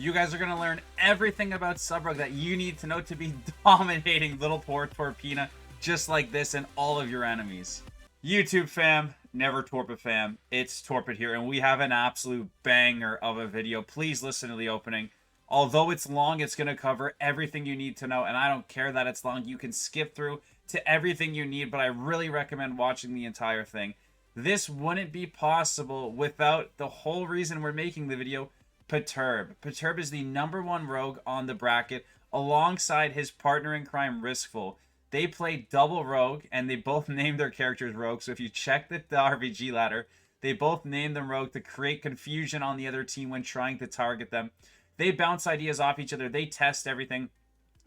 You guys are going to learn everything about Sub-Rogue that you need to know to be dominating little poor Torpina just like this and all of your enemies. YouTube fam, never Torpid fam, it's Torpid here, and we have an absolute banger of a video. Please listen to the opening. Although it's long, it's going to cover everything you need to know, and I don't care that it's long. You can skip through to everything you need, but I really recommend watching the entire thing. This wouldn't be possible without the whole reason we're making the video, Perturb. Perturb is the #1 rogue on the bracket, alongside his partner in crime, Riskful. They play double rogue, and they both named their characters rogue. So if you check the RBG ladder, they both named them rogue to create confusion on the other team when trying to target them. They bounce ideas off each other. They test everything.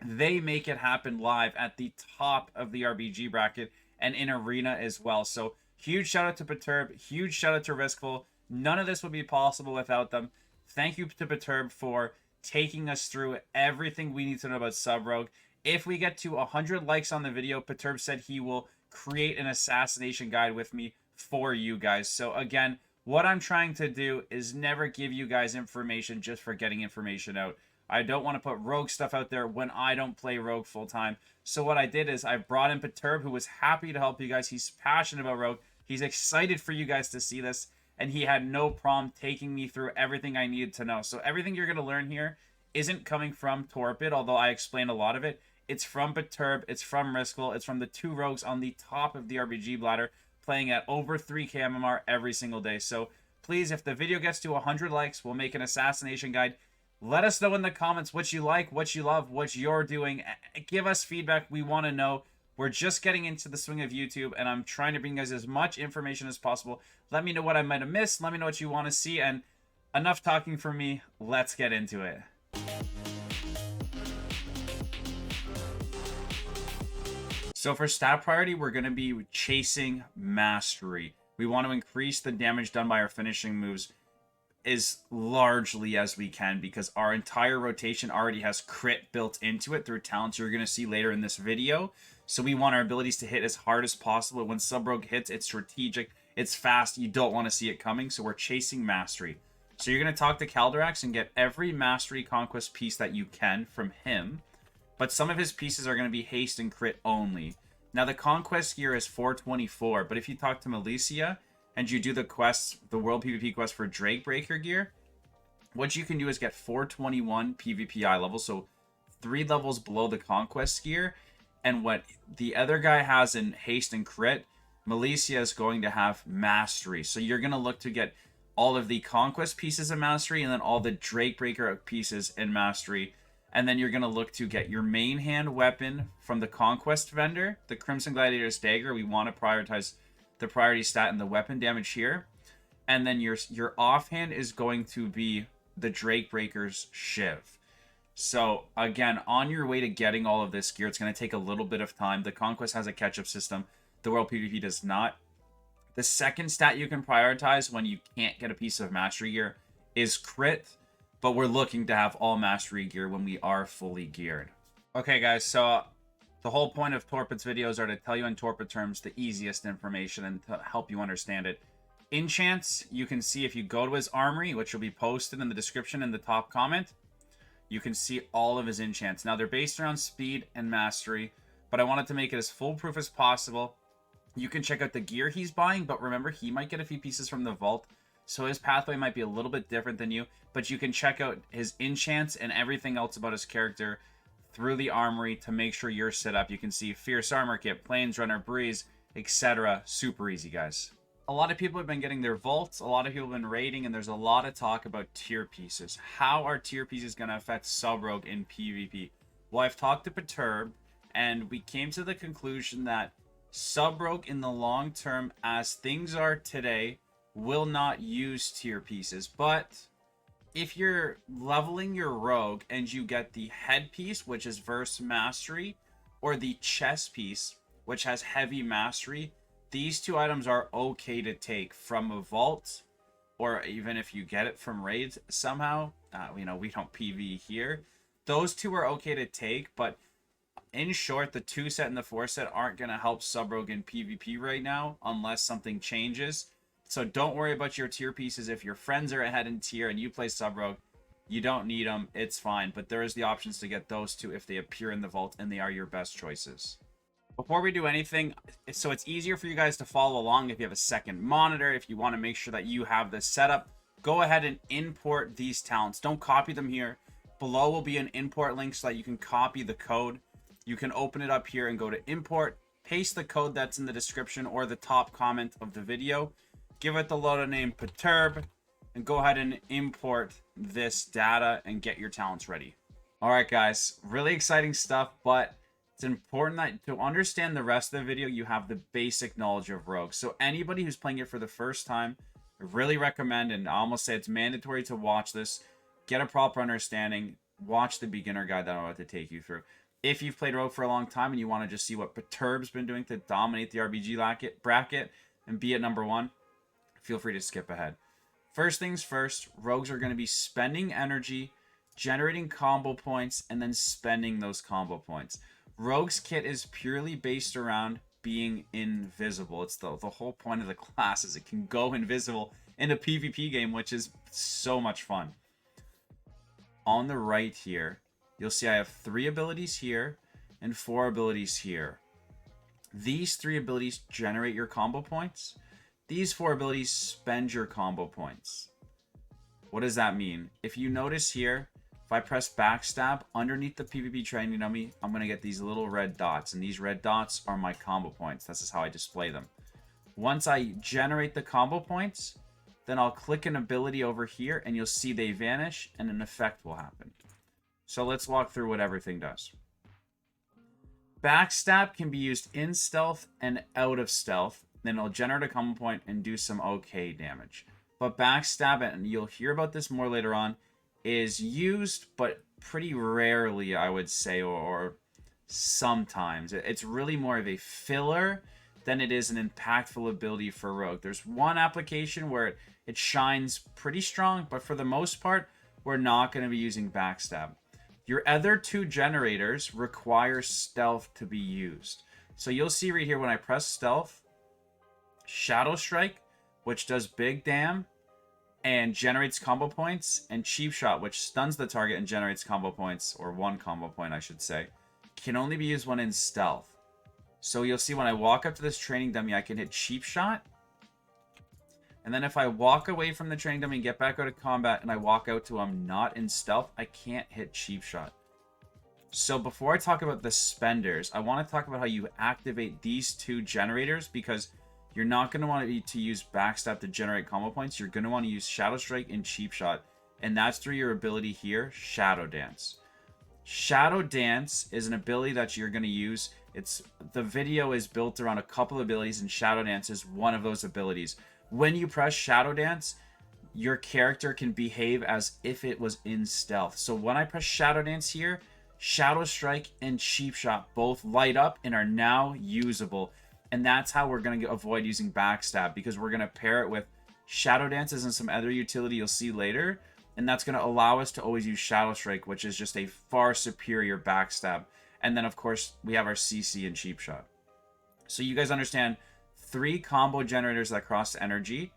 They make it happen live at the top of the RBG bracket and in arena as well. So huge shout out to Perturb. Huge shout out to Riskful. None of this would be possible without them. Thank you to Perturb for taking us through everything we need to know about Sub-Rogue. If we get to 100 likes on the video, Perturb said he will create an assassination guide with me for you guys. So again, what I'm trying to do is never give you guys information just for getting information out. I don't want to put rogue stuff out there when I don't play rogue full time. So what I did is I brought in Perturb, who was happy to help you guys. He's passionate about rogue. He's excited for you guys to see this. And he had no problem taking me through everything I needed to know. So everything you're going to learn here isn't coming from Torpid, although I explained a lot of it. It's from Perturb, it's from Riskful, it's from the two rogues on the top of the RBG ladder, playing at over 3k MMR every single day. So please, if the video gets to 100 likes, we'll make an assassination guide. Let us know in the comments what you like, what you love, what you're doing. Give us feedback. We want to know. We're just getting into the swing of YouTube, and I'm trying to bring you guys as much information as possible. Let me know what I might have missed. Let me know what you want to see. And enough talking for me. Let's get into it. So for stat priority, we're going to be chasing mastery. We want to increase the damage done by our finishing moves as largely as we can, because our entire rotation already has crit built into it through talents you're going to see later in this video. So we want our abilities to hit as hard as possible. When Sub-Rogue hits, it's strategic, it's fast, you don't want to see it coming, so we're chasing mastery. So you're going to talk to Calderax and get every mastery conquest piece that you can from him, but some of his pieces are going to be haste and crit only. Now the conquest gear is 424, but if you talk to Milicia and you do the quests, the World PvP quest for Drakebreaker gear, what you can do is get 421 PvPI level, so 3 levels below the conquest gear. And what the other guy has in haste and crit, Milicia is going to have mastery. So you're going to look to get all of the conquest pieces of mastery and then all the Drakebreaker pieces in mastery. And then you're going to look to get your main hand weapon from the conquest vendor, the Crimson Gladiator's Dagger. We want to prioritize the priority stat and the weapon damage here. And then your offhand is going to be the Drakebreaker's Shiv. So again, on your way to getting all of this gear, it's going to take a little bit of time. The Conquest has a catch-up system. The World PvP does not. The second stat you can prioritize when you can't get a piece of mastery gear is crit, but we're looking to have all mastery gear when we are fully geared. Okay guys, so the whole point of Torpid's videos are to tell you in Torpid terms the easiest information and to help you understand it. Enchants, you can see if you go to his Armory, which will be posted in the description in the top comment. You can see all of his enchants. Now, they're based around speed and mastery, but I wanted to make it as foolproof as possible. You can check out the gear he's buying, but remember, he might get a few pieces from the vault, so his pathway might be a little bit different than you, but you can check out his enchants and everything else about his character through the Armory to make sure you're set up. You can see Fierce Armor Kit, Plains Runner, Breeze, etc. Super easy, guys. A lot of people have been getting their vaults, a lot of people have been raiding, and there's a lot of talk about tier pieces. How are tier pieces going to affect Sub-Rogue in PvP? Well, I've talked to Perturb, and we came to the conclusion that Sub-Rogue in the long term, as things are today, will not use tier pieces. But if you're leveling your rogue and you get the headpiece, which is verse mastery, or the chest piece, which has heavy mastery, these two items are okay to take from a vault, or even if you get it from raids somehow. We don't PV here. Those two are okay to take, but in short, the 2 set and the 4 set aren't going to help Sub-Rogue in PvP right now unless something changes. So don't worry about your tier pieces. If your friends are ahead in tier and you play Sub-Rogue, You don't need them. It's fine. But there is the options to get those two if they appear in the vault, and they are your best choices. Before we do anything, so it's easier for you guys to follow along if you have a second monitor, if you want to make sure that you have this set up, go ahead and import these talents. Don't copy them here. Below will be an import link so that you can copy the code. You can open it up here and go to import, paste the code that's in the description or the top comment of the video, give it the loader name Perturb, and go ahead and import this data and get your talents ready. All right, guys, really exciting stuff, but it's important that to understand the rest of the video, you have the basic knowledge of Rogue. So anybody who's playing it for the first time, I really recommend, and I almost say it's mandatory to watch this, get a proper understanding, watch the beginner guide that I'm about to take you through. If you've played Rogue for a long time and you want to just see what Perturb's been doing to dominate the RBG bracket and be at #1, feel free to skip ahead. First things first, Rogues are going to be spending energy, generating combo points, and then spending those combo points. Rogue's kit is purely based around being invisible. It's the whole point of the class is it can go invisible in a PvP game, which is so much fun. On the right here, you'll see I have 3 abilities here and 4 abilities here. These 3 abilities generate your combo points. These 4 abilities spend your combo points. What does that mean? If you notice here, if I press backstab underneath the PvP training dummy, I'm going to get these little red dots. And these red dots are my combo points. This is how I display them. Once I generate the combo points, then I'll click an ability over here and you'll see they vanish and an effect will happen. So let's walk through what everything does. Backstab can be used in stealth and out of stealth. Then it'll generate a combo point and do some okay damage. But backstab, and you'll hear about this more later on, is used, but pretty rarely, I would say, or sometimes. It's really more of a filler than it is an impactful ability for Rogue. There's one application where it shines pretty strong, but for the most part, we're not going to be using backstab. Your other 2 generators require stealth to be used. So you'll see right here when I press stealth, Shadow Strike, which does big damage and generates combo points, and Cheap Shot, which stuns the target and generates combo points, or 1 combo point I should say, can only be used when in stealth. So you'll see when I walk up to this training dummy, I can hit Cheap Shot, and then if I walk away from the training dummy and get back out of combat and I walk out to I'm not in stealth, I can't hit Cheap Shot. So before I talk about the spenders, I want to talk about how you activate these 2 generators, because you're not going to want to use backstab to generate combo points. You're going to want to use Shadow Strike and Cheap Shot, and that's through your ability here, Shadow Dance. Shadow Dance is an ability that you're going to use. The video is built around a couple of abilities, and Shadow Dance is one of those abilities. When you press Shadow Dance, your character can behave as if it was in stealth. So when I press Shadow Dance here, Shadow Strike and Cheap Shot both light up and are now usable. And that's how we're going to avoid using backstab, because we're going to pair it with Shadow Dances and some other utility you'll see later. And that's going to allow us to always use Shadow Strike, which is just a far superior backstab. And then, of course, we have our CC and Cheap Shot. So you guys understand 3 combo generators that cross energy.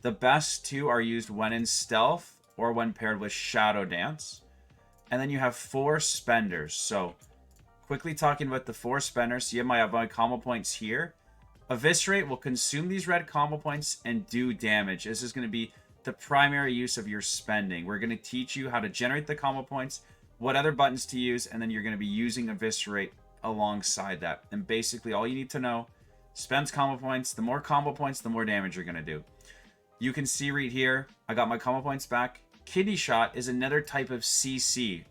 The best 2 are used when in stealth or when paired with Shadow Dance. And then you have 4 spenders. So quickly talking about the 4 spenders, so you have my combo points here. Eviscerate will consume these red combo points and do damage. This is going to be the primary use of your spending. We're going to teach you how to generate the combo points, what other buttons to use, and then you're going to be using Eviscerate alongside that. And basically all you need to know, spends combo points. The more combo points, the more damage you're going to do. You can see right here, I got my combo points back. Kidney Shot is another type of CC.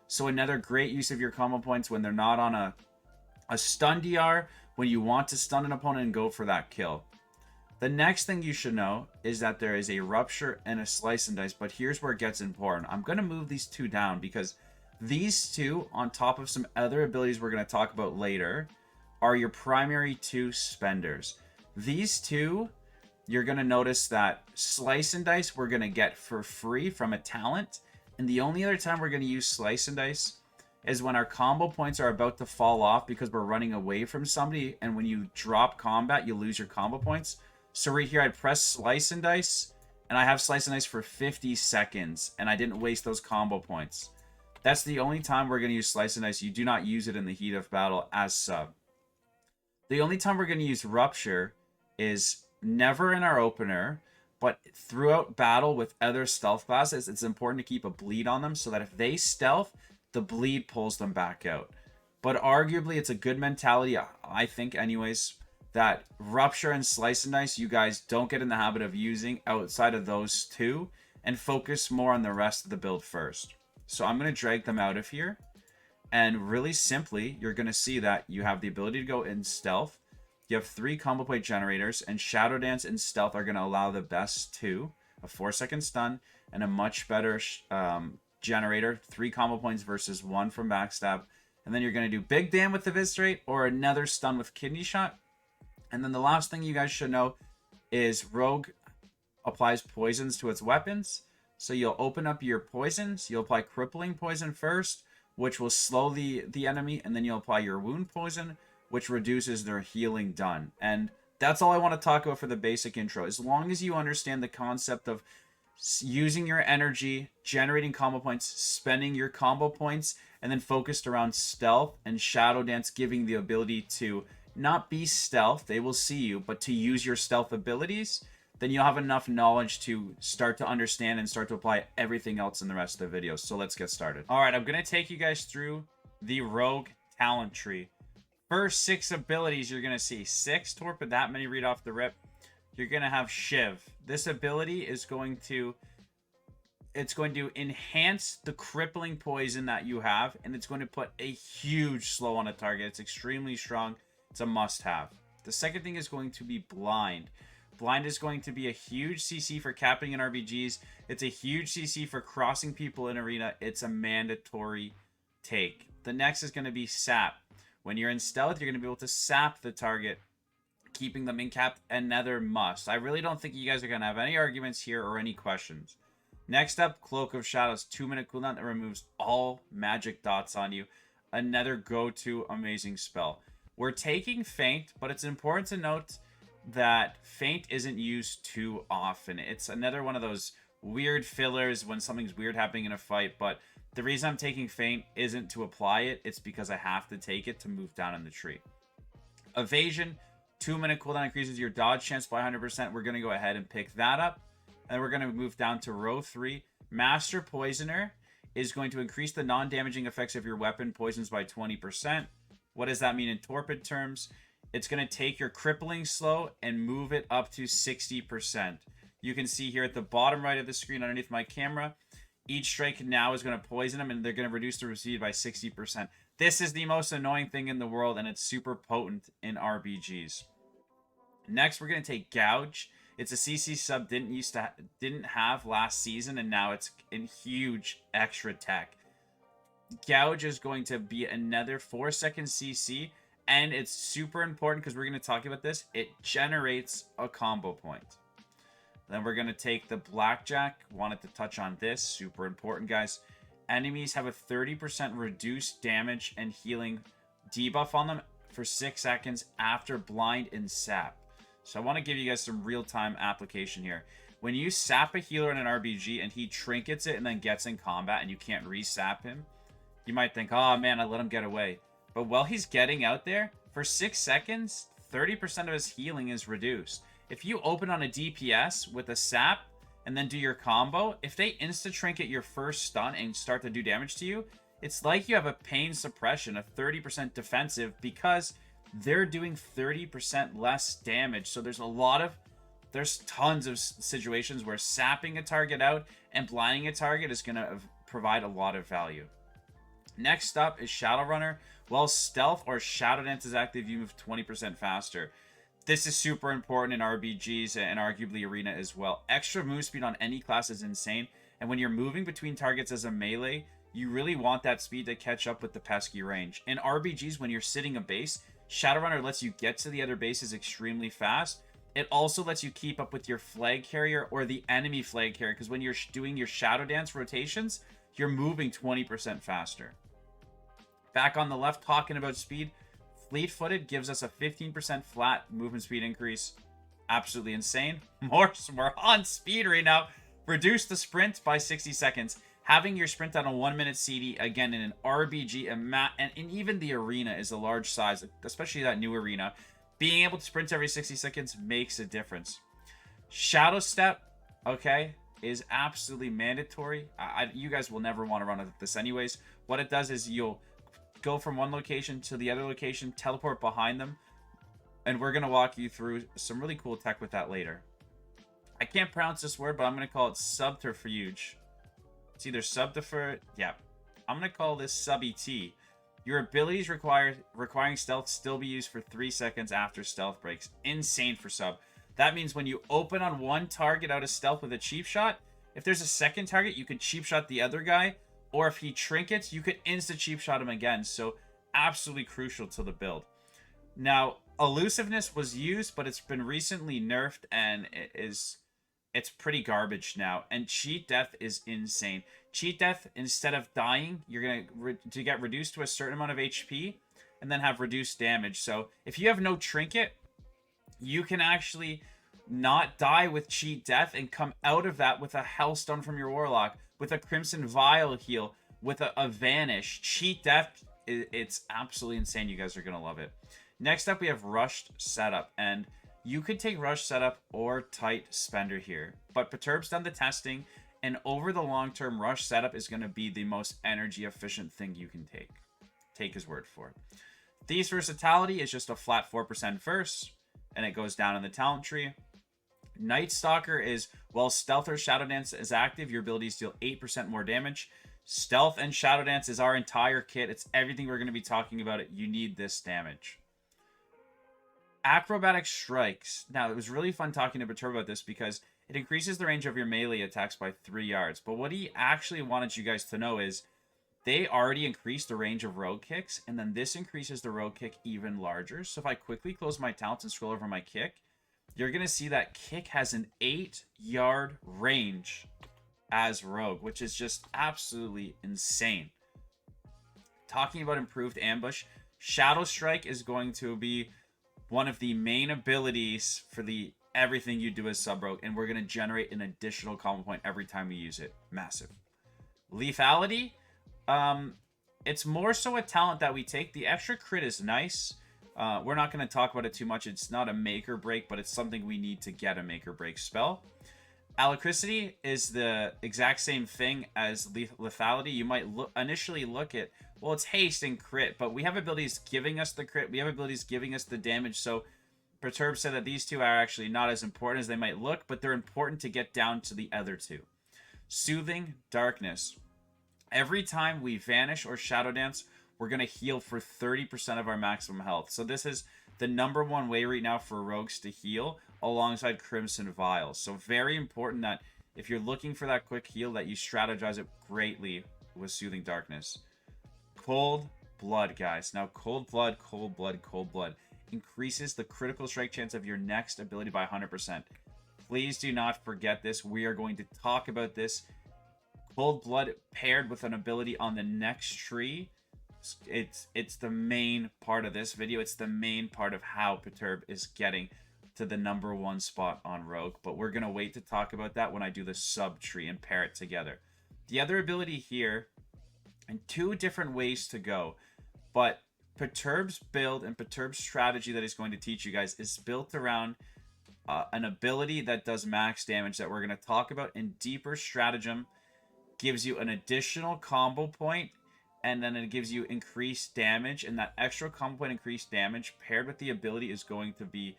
So another great use of your combo points when they're not on a stun DR, when you want to stun an opponent and go for that kill. The next thing you should know is that there is a Rupture and a Slice and Dice, but here's where it gets important. I'm going to move these 2 down because these 2, on top of some other abilities we're going to talk about later, are your primary 2 spenders. These 2, you're going to notice that Slice and Dice we're going to get for free from a talent. And the only other time we're going to use Slice and Dice is when our combo points are about to fall off because we're running away from somebody. And when you drop combat, you lose your combo points. So right here, I'd press Slice and Dice, and I have Slice and Dice for 50 seconds, and I didn't waste those combo points. That's the only time we're going to use Slice and Dice. You do not use it in the heat of battle as sub. The only time we're going to use Rupture is never in our opener, but throughout battle with other stealth classes, it's important to keep a bleed on them so that if they stealth, the bleed pulls them back out. But arguably, it's a good mentality, I think anyways, that Rupture and Slice and Dice, you guys don't get in the habit of using outside of those two, and focus more on the rest of the build first. So I'm going to drag them out of here. And really simply, you're going to see that you have the ability to go in stealth. You have 3 combo plate generators, and Shadow Dance and stealth are going to allow the best 2, a 4-second stun, and a much better generator, 3 combo points versus 1 from backstab. And then you're going to do big dam with Eviscerate or another stun with Kidney Shot. And then the last thing you guys should know is Rogue applies poisons to its weapons. So you'll open up your poisons. You'll apply Crippling Poison first, which will slow the enemy. And then you'll apply your Wound Poison, which reduces their healing done. And that's all I want to talk about for the basic intro. As long as you understand the concept of using your energy, generating combo points, spending your combo points, and then focused around stealth and Shadow Dance giving the ability to not be stealth, they will see you, but to use your stealth abilities, then you'll have enough knowledge to start to understand and start to apply everything else in the rest of the videos. So let's get started. All right, I'm going to take you guys through the Rogue talent tree. First 6 abilities you're going to see. 6 torpid, that many read off the rip. You're going to have Shiv. This ability is going to enhance the crippling poison that you have, and it's going to put a huge slow on a target. It's extremely strong. It's a must-have. The second thing is going to be Blind. Blind is going to be a huge CC for capping in RBGs. It's a huge CC for crossing people in arena. It's a mandatory take. The next is going to be Sap. When you're in stealth, you're going to be able to sap the target, keeping them in cap. Another must. I really don't think you guys are going to have any arguments here or any questions. Next up, Cloak of Shadows, 2-minute cooldown that removes all magic dots on you. Another go-to amazing spell. We're taking Feint, but it's important to note that Feint isn't used too often. It's another one of those weird fillers when something's weird happening in a fight, but the reason I'm taking Feint isn't to apply it, it's because I have to take it to move down in the tree. Evasion, 2-minute cooldown increases your dodge chance by 100%. We're going to go ahead and pick that up. And we're going to move down to row 3. Master Poisoner is going to increase the non-damaging effects of your weapon poisons by 20%. What does that mean in torpid terms? It's going to take your crippling slow and move it up to 60%. You can see here at the bottom right of the screen underneath my camera, each strike now is going to poison them, and they're going to reduce the speed by 60%. This is the most annoying thing in the world, and it's super potent in RBGs. Next, we're going to take Gouge. It's a CC sub didn't have last season, and now it's in huge extra tech. Gouge is going to be another 4-second CC, and it's super important because we're going to talk about this. It generates a combo point. Then we're going to take the Blackjack. Wanted to touch on this. Super important, guys. Enemies have a 30% reduced damage and healing debuff on them for 6 seconds after Blind and Sap. So I want to give you guys some real-time application here. When you sap a healer in an RBG and he trinkets it and then gets in combat and you can't re-sap him, you might think, oh man, I let him get away. But while he's getting out there, for 6 seconds, 30% of his healing is reduced. If you open on a DPS with a sap and then do your combo, if they insta-trinket your first stun and start to do damage to you, it's like you have a pain suppression, a 30% defensive, because they're doing 30% less damage. So there's tons of situations where sapping a target out and blinding a target is going to provide a lot of value. Next up is Shadowrunner. While Stealth or Shadow Dance is active, you move 20% faster. This is super important in RBGs and arguably Arena as well. Extra move speed on any class is insane, and when you're moving between targets as a melee, you really want that speed to catch up with the pesky range. In RBGs, when you're sitting a base, Shadowrunner lets you get to the other bases extremely fast. It also lets you keep up with your flag carrier or the enemy flag carrier, because when you're doing your Shadow Dance rotations, you're moving 20% faster. Back on the left, talking about speed, Fleet-footed gives us a 15% flat movement speed increase Absolutely insane. We're on speed right now. Reduce the sprint by 60 seconds. Having your sprint on a 1 minute CD, again, in an RBG, and even the arena is a large size, especially that new arena. Being able to sprint every 60 seconds makes a difference. Shadow Step, okay, is absolutely mandatory. You guys will never want to run with this anyways. What it does is you'll go from one location to the other location, teleport behind them, and we're going to walk you through some really cool tech with that later. I can't pronounce this word, but I'm going to call it subterfuge. It's either subterfuge, yeah. I'm going to call this sub-ET. Your abilities requiring stealth still be used for 3 seconds after stealth breaks. Insane for sub. That means when you open on one target out of stealth with a cheap shot, if there's a second target, you can cheap shot the other guy. Or if he trinkets, you could insta cheap shot him again. So absolutely crucial to the build. Now, elusiveness was used, but it's been recently nerfed and it's pretty garbage now. And cheat death is insane. Cheat death, instead of dying, you're going to get reduced to a certain amount of HP and then have reduced damage. So if you have no trinket, you can actually not die with cheat death and come out of that with a Hellstone from your Warlock, with a Crimson Vial heal, with a Vanish. Cheat death, it's absolutely insane. You guys are going to love it. Next up, we have Rushed Setup. And you could take Rush Setup or Tight Spender here. But Perturb's done the testing, and over the long term, Rush Setup is going to be the most energy efficient thing you can take. Take his word for it. Thief's Versatility is just a flat 4% verse, and it goes down in the talent tree. Night Stalker is, while Stealth or Shadow Dance is active, your abilities deal 8% more damage. Stealth and Shadow Dance is our entire kit. It's everything we're going to be talking about. You need this damage. Acrobatic Strikes. Now, it was really fun talking to Perturb about this because it increases the range of your melee attacks by 3 yards. But what he actually wanted you guys to know is they already increased the range of rogue kicks, and then this increases the rogue kick even larger. So if I quickly close my talents and scroll over my kick, you're going to see that kick has an 8-yard range as rogue, which is just absolutely insane. Talking about improved ambush, Shadow Strike is going to be one of the main abilities for everything you do as sub-rogue, and we're going to generate an additional combo point every time we use it. Massive. Lethality, it's more so a talent that we take. The extra crit is nice. We're not going to talk about it too much. It's not a make or break, but it's something we need to get a make or break spell. Alacrity is the exact same thing as lethality. You might initially look at, well, it's haste and crit, but we have abilities giving us the crit. We have abilities giving us the damage. So Perturb said that these two are actually not as important as they might look, but they're important to get down to the other two. Soothing Darkness. Every time we vanish or shadow dance, we're going to heal for 30% of our maximum health. So this is the #1 way right now for rogues to heal alongside Crimson Vials. So very important that if you're looking for that quick heal, that you strategize it greatly with Soothing Darkness. Cold Blood, guys. Now, Cold Blood increases the critical strike chance of your next ability by 100%. Please do not forget this. We are going to talk about this. Cold Blood paired with an ability on the next tree. It's the main part of this video. It's the main part of how Perturb is getting to the #1 spot on Rogue. But we're going to wait to talk about that when I do the sub tree and pair it together. The other ability here, and 2 different ways to go. But Perturb's build and Perturb's strategy that he's going to teach you guys is built around an ability that does max damage that we're going to talk about. And Deeper Stratagem gives you an additional combo point, and then it gives you increased damage, and that extra combo point increased damage paired with the ability is going to be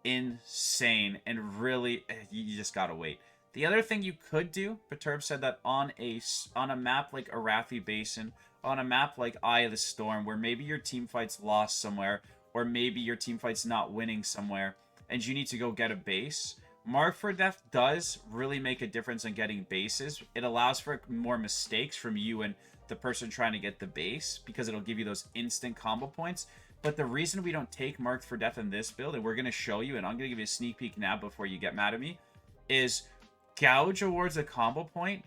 insane, and really, you just gotta wait. The other thing you could do, Perturb said that on a map like Arathi Basin, on a map like Eye of the Storm, where maybe your team fight's lost somewhere, or maybe your team fight's not winning somewhere, and you need to go get a base, Mark for Death does really make a difference in getting bases. It allows for more mistakes from you and the person trying to get the base, because it'll give you those instant combo points. But the reason we don't take Marked for Death in this build, and we're going to show you, and I'm going to give you a sneak peek now before you get mad at me, is Gouge awards a combo point,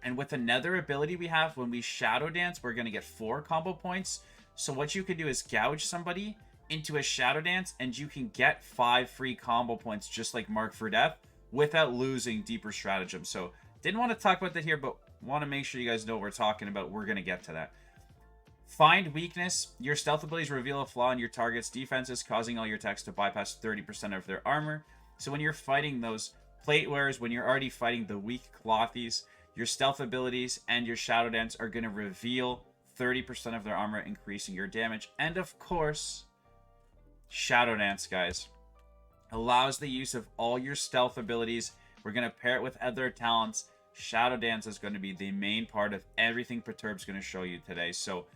and with another ability we have, when we Shadow Dance, we're going to get 4 combo points. So what you can do is gouge somebody, into a Shadow Dance, and you can get 5 free combo points just like Mark for Death without losing Deeper Stratagem. So didn't want to talk about that here, but want to make sure you guys know what we're talking about. We're going to get to that. Find Weakness. Your stealth abilities reveal a flaw in your target's defenses, causing all your attacks to bypass 30% of their armor. So when you're fighting those plate wearers, when you're already fighting the weak clothies, your stealth abilities and your Shadow Dance are going to reveal 30% of their armor, increasing your damage. And of course, Shadow Dance, guys, allows the use of all your stealth abilities. We're going to pair it with other talents. Shadow Dance is going to be the main part of everything Perturb's going to show you today. So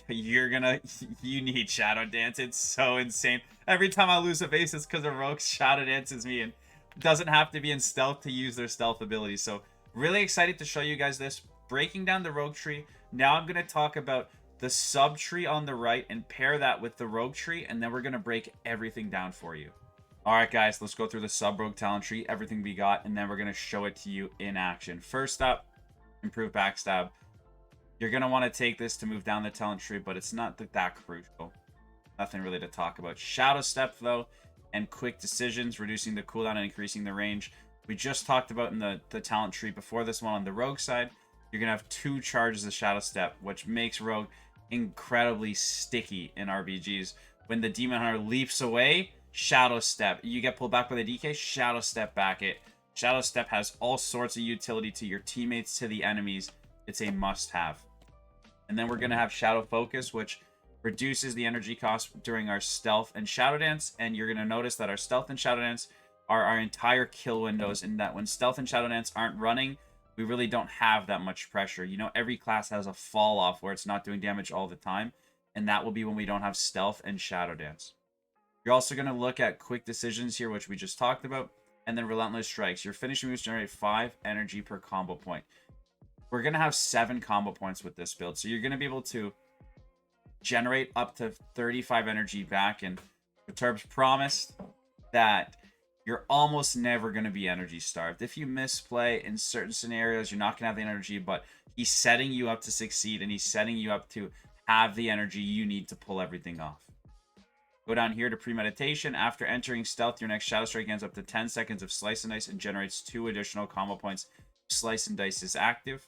you need Shadow Dance. It's so insane. Every time I lose a base, it's because a rogue Shadow Dances me, and doesn't have to be in stealth to use their stealth abilities. So really excited to show you guys this, breaking down the rogue tree. Now I'm going to talk about the sub tree on the right and pair that with the rogue tree, and then we're going to break everything down for you. All right, guys, let's go through the sub rogue talent tree, everything we got, and then we're going to show it to you in action. First up, improve backstab. You're going to want to take this to move down the talent tree, but it's not that crucial. Nothing really to talk about. Shadow Step, though, and Quick Decisions, reducing the cooldown and increasing the range. We just talked about in the talent tree before this one on the rogue side. You're going to have 2 charges of Shadow Step, which makes rogue incredibly sticky in RBGs. When the Demon Hunter leaps away, Shadow Step. You get pulled back by the DK, Shadow Step back it. Shadow Step has all sorts of utility to your teammates, to the enemies. It's a must-have. And then we're going to have Shadow Focus, which reduces the energy cost during our stealth and Shadow Dance. And you're going to notice that our stealth and Shadow Dance are our entire kill windows, in that when stealth and Shadow Dance aren't running, we really don't have that much pressure. You know, every class has a fall off where it's not doing damage all the time, and that will be when we don't have stealth and Shadow Dance. You're also going to look at Quick Decisions here, which we just talked about, and then Relentless Strikes. Your finishing moves generate 5 energy per combo point. We're going to have 7 combo points with this build, so you're going to be able to generate up to 35 energy back, and Perturbs promised that you're almost never going to be energy starved. If you misplay in certain scenarios, you're not going to have the energy, but he's setting you up to succeed, and he's setting you up to have the energy you need to pull everything off. Go down here to Premeditation. After entering Stealth, your next Shadow Strike gains up to 10 seconds of Slice and Dice and generates 2 additional combo points. Slice and Dice is active.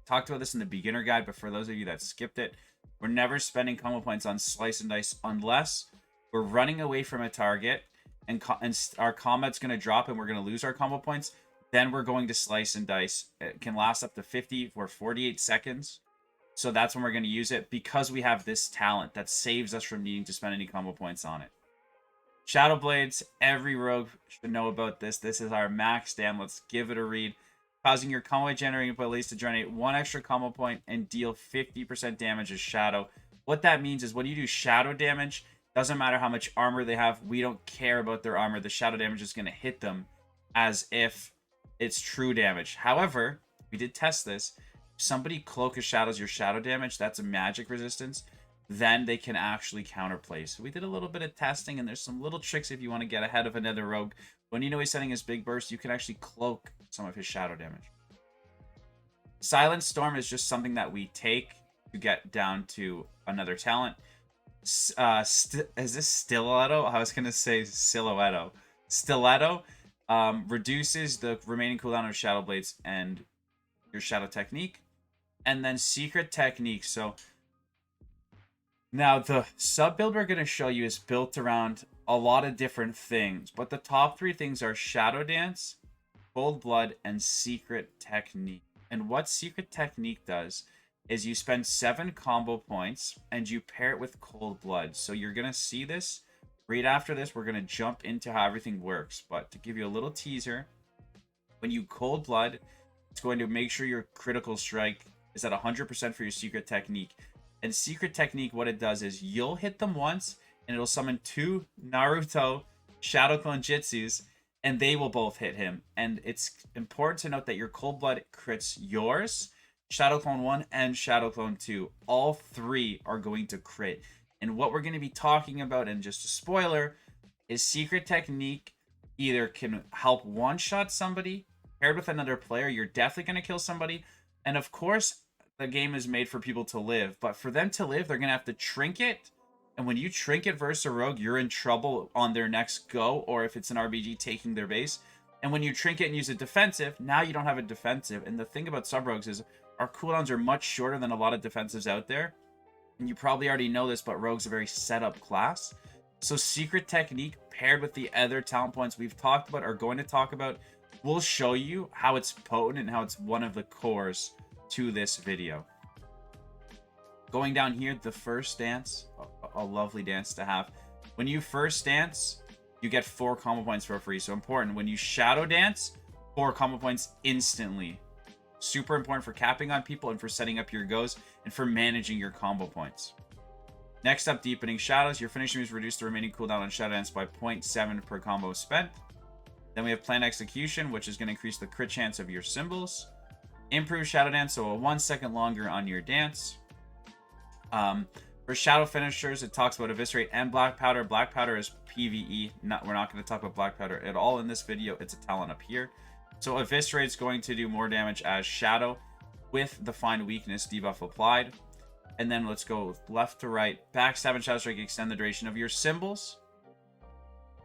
Talked about this in the beginner guide, but for those of you that skipped it, we're never spending combo points on Slice and Dice unless we're running away from a target and our combat's going to drop and we're going to lose our combo points. Then we're going to Slice and Dice. It can last up to 50 or 48 seconds. So that's when we're going to use it, because we have this talent that saves us from needing to spend any combo points on it. Shadow Blades, every rogue should know about this. This is our max dam. Let's give it a read. Causing your combo generating abilities to generate 1 extra combo point and deal 50% damage as Shadow. What that means is when you do Shadow damage, doesn't matter how much armor they have. We don't care about their armor. The Shadow damage is going to hit them as if it's true damage. However, we did test this. If somebody Cloak of Shadows your Shadow damage, that's a magic resistance, then they can actually counterplay. So we did a little bit of testing, and there's some little tricks if you want to get ahead of another rogue. When you know he's setting his big burst, you can actually cloak some of his Shadow damage. Silent Storm is just something that we take to get down to another talent. Is this Stiletto? I was going to say Silhouetto. Stiletto reduces the remaining cooldown of Shadow Blades and your Shadow Technique. And then Secret Technique. So now the sub build we're going to show you is built around a lot of different things. But the top 3 things are Shadow Dance, Cold Blood, and Secret Technique. And what Secret Technique does is you spend 7 combo points and you pair it with Cold Blood. So you're going to see this. Right after this, we're going to jump into how everything works. But to give you a little teaser, when you Cold Blood, it's going to make sure your critical strike is at 100% for your Secret Technique. And Secret Technique, what it does is you'll hit them once and it'll summon 2 Naruto Shadow Clone Jitsus, and they will both hit him. And it's important to note that your Cold Blood crits yours, Shadow Clone 1, and Shadow Clone 2. All 3 are going to crit. And what we're going to be talking about, and just a spoiler, is Secret Technique either can help one-shot somebody, paired with another player, you're definitely going to kill somebody. And of course, the game is made for people to live. But for them to live, they're going to have to trinket And when you trinket versus a rogue, you're in trouble on their next go, or if it's an RBG taking their base. And when you trinket and use a defensive, now you don't have a defensive. And the thing about sub-rogues is our cooldowns are much shorter than a lot of defensives out there. And you probably already know this, but rogue's a very set-up class. So secret technique paired with the other talent points we've talked about, are going to talk about, will show you how it's potent and how it's one of the cores to this video. Going down here, the first dance, a lovely dance to have. When you first dance, you get 4 combo points for free. So important. When you shadow dance, 4 combo points instantly. Super important for capping on people and for setting up your goes and for managing your combo points. Next up, deepening shadows. Your finishing moves reduce the remaining cooldown on shadow dance by 0.7 per combo spent. Then we have planned execution, which is going to increase the crit chance of your symbols. Improve shadow dance, so a 1 second longer on your dance. For shadow finishers, it talks about eviscerate and black powder. Black powder is PvE. We're not going to talk about black powder at all in this video. It's a talent up here. So eviscerate is going to do more damage as shadow with the find weakness debuff applied. And then let's go left to right. Backstab and shadow strike extend the duration of your symbols.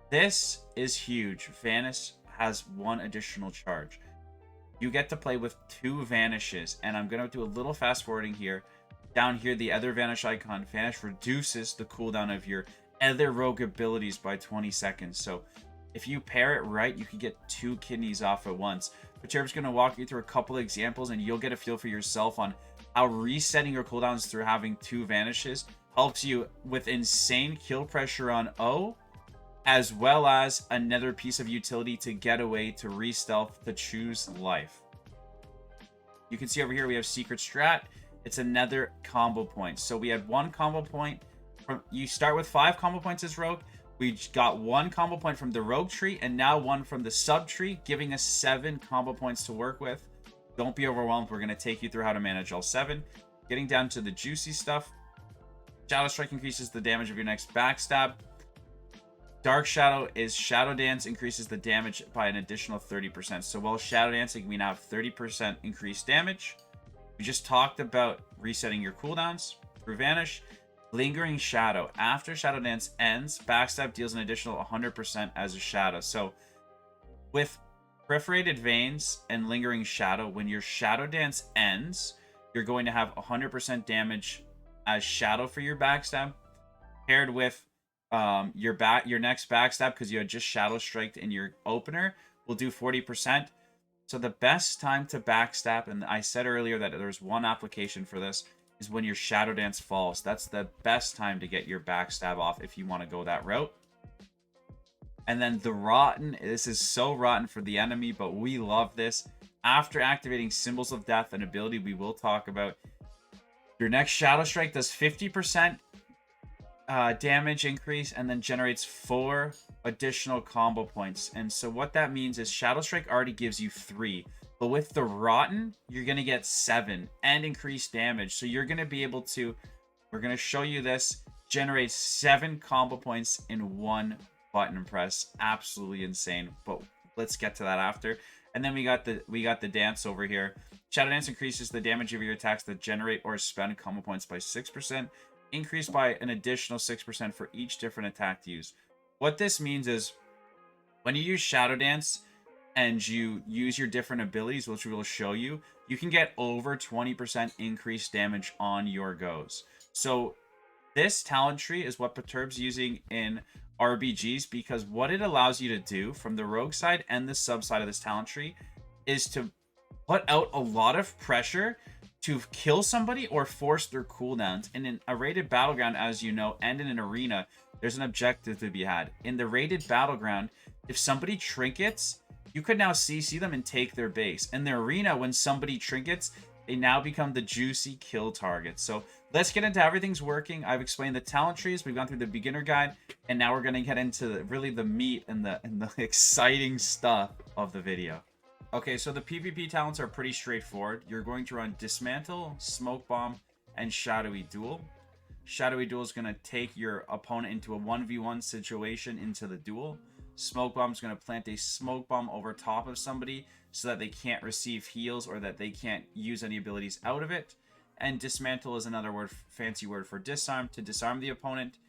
This is huge. Vanish has 1 additional charge. You get to play with 2 vanishes, and I'm going to do a little fast forwarding here. Down here, the other vanish icon, vanish reduces the cooldown of your other rogue abilities by 20 seconds. So if you pair it right, you can get 2 kidneys off at once. Perturb's going to walk you through a couple examples, and you'll get a feel for yourself on how resetting your cooldowns through having 2 vanishes helps you with insane kill pressure on O, as well as another piece of utility to get away, to re-stealth, to choose life. You can see over here we have secret strat. It's another combo point. So we had 1 combo point. You start with 5 combo points as rogue. We got 1 combo point from the rogue tree, and now 1 from the sub tree, giving us 7 combo points to work with. Don't be overwhelmed. We're going to take you through how to manage all 7. Getting down to the juicy stuff. Shadow strike increases the damage of your next backstab. Dark shadow is shadow dance, increases the damage by an additional 30%. So while shadow dancing, we now have 30% increased damage. We just talked about resetting your cooldowns through vanish. Lingering shadow. After shadow dance ends, backstab deals an additional 100% as a shadow. So with perforated veins and lingering shadow, when your shadow dance ends, you're going to have 100% damage as shadow for your backstab, paired with your next backstab, because you had just shadow striked in your opener, will do 40%. So the best time to backstab, and I said earlier that there's 1 application for this, is when your shadow dance falls. That's the best time to get your backstab off if you want to go that route. And then the rotten, this is so rotten for the enemy, but we love this. After activating Symbols of Death, an ability we will talk about, your next shadow strike does 50% damage increase, and then generates 4 additional combo points. And so what that means is Shadow Strike already gives you 3, but with the Rotten, you're going to get 7 and increased damage. So you're going to be able to, we're going to show you this, generate 7 combo points in 1 button press. Absolutely insane, but let's get to that after. And then we got the dance over here. Shadow Dance increases the damage of your attacks that generate or spend combo points by 6%, increased by an additional 6% for each different attack used. What this means is when you use Shadow Dance and you use your different abilities, which we will show you, you can get over 20% increased damage on your goes. So this talent tree is what Perturb's using in RBGs, because what it allows you to do from the rogue side and the sub side of this talent tree is to put out a lot of pressure to kill somebody or force their cooldowns. And in a rated battleground, as you know, and in an arena, there's an objective to be had. In the rated battleground, if somebody trinkets, you could now CC them and take their base. In the arena, when somebody trinkets, they now become the juicy kill target. So let's get into how everything's working. I've explained the talent trees. We've gone through the beginner guide, and now we're going to get into really the meat and the exciting stuff of the video. Okay, so the PvP talents are pretty straightforward. You're going to run Dismantle, Smoke Bomb, and Shadowy Duel. Shadowy Duel is going to take your opponent into a 1v1 situation into the duel. Smoke Bomb is going to plant a smoke bomb over top of somebody so that they can't receive heals or that they can't use any abilities out of it. And Dismantle is another fancy word for disarm, to disarm the opponent.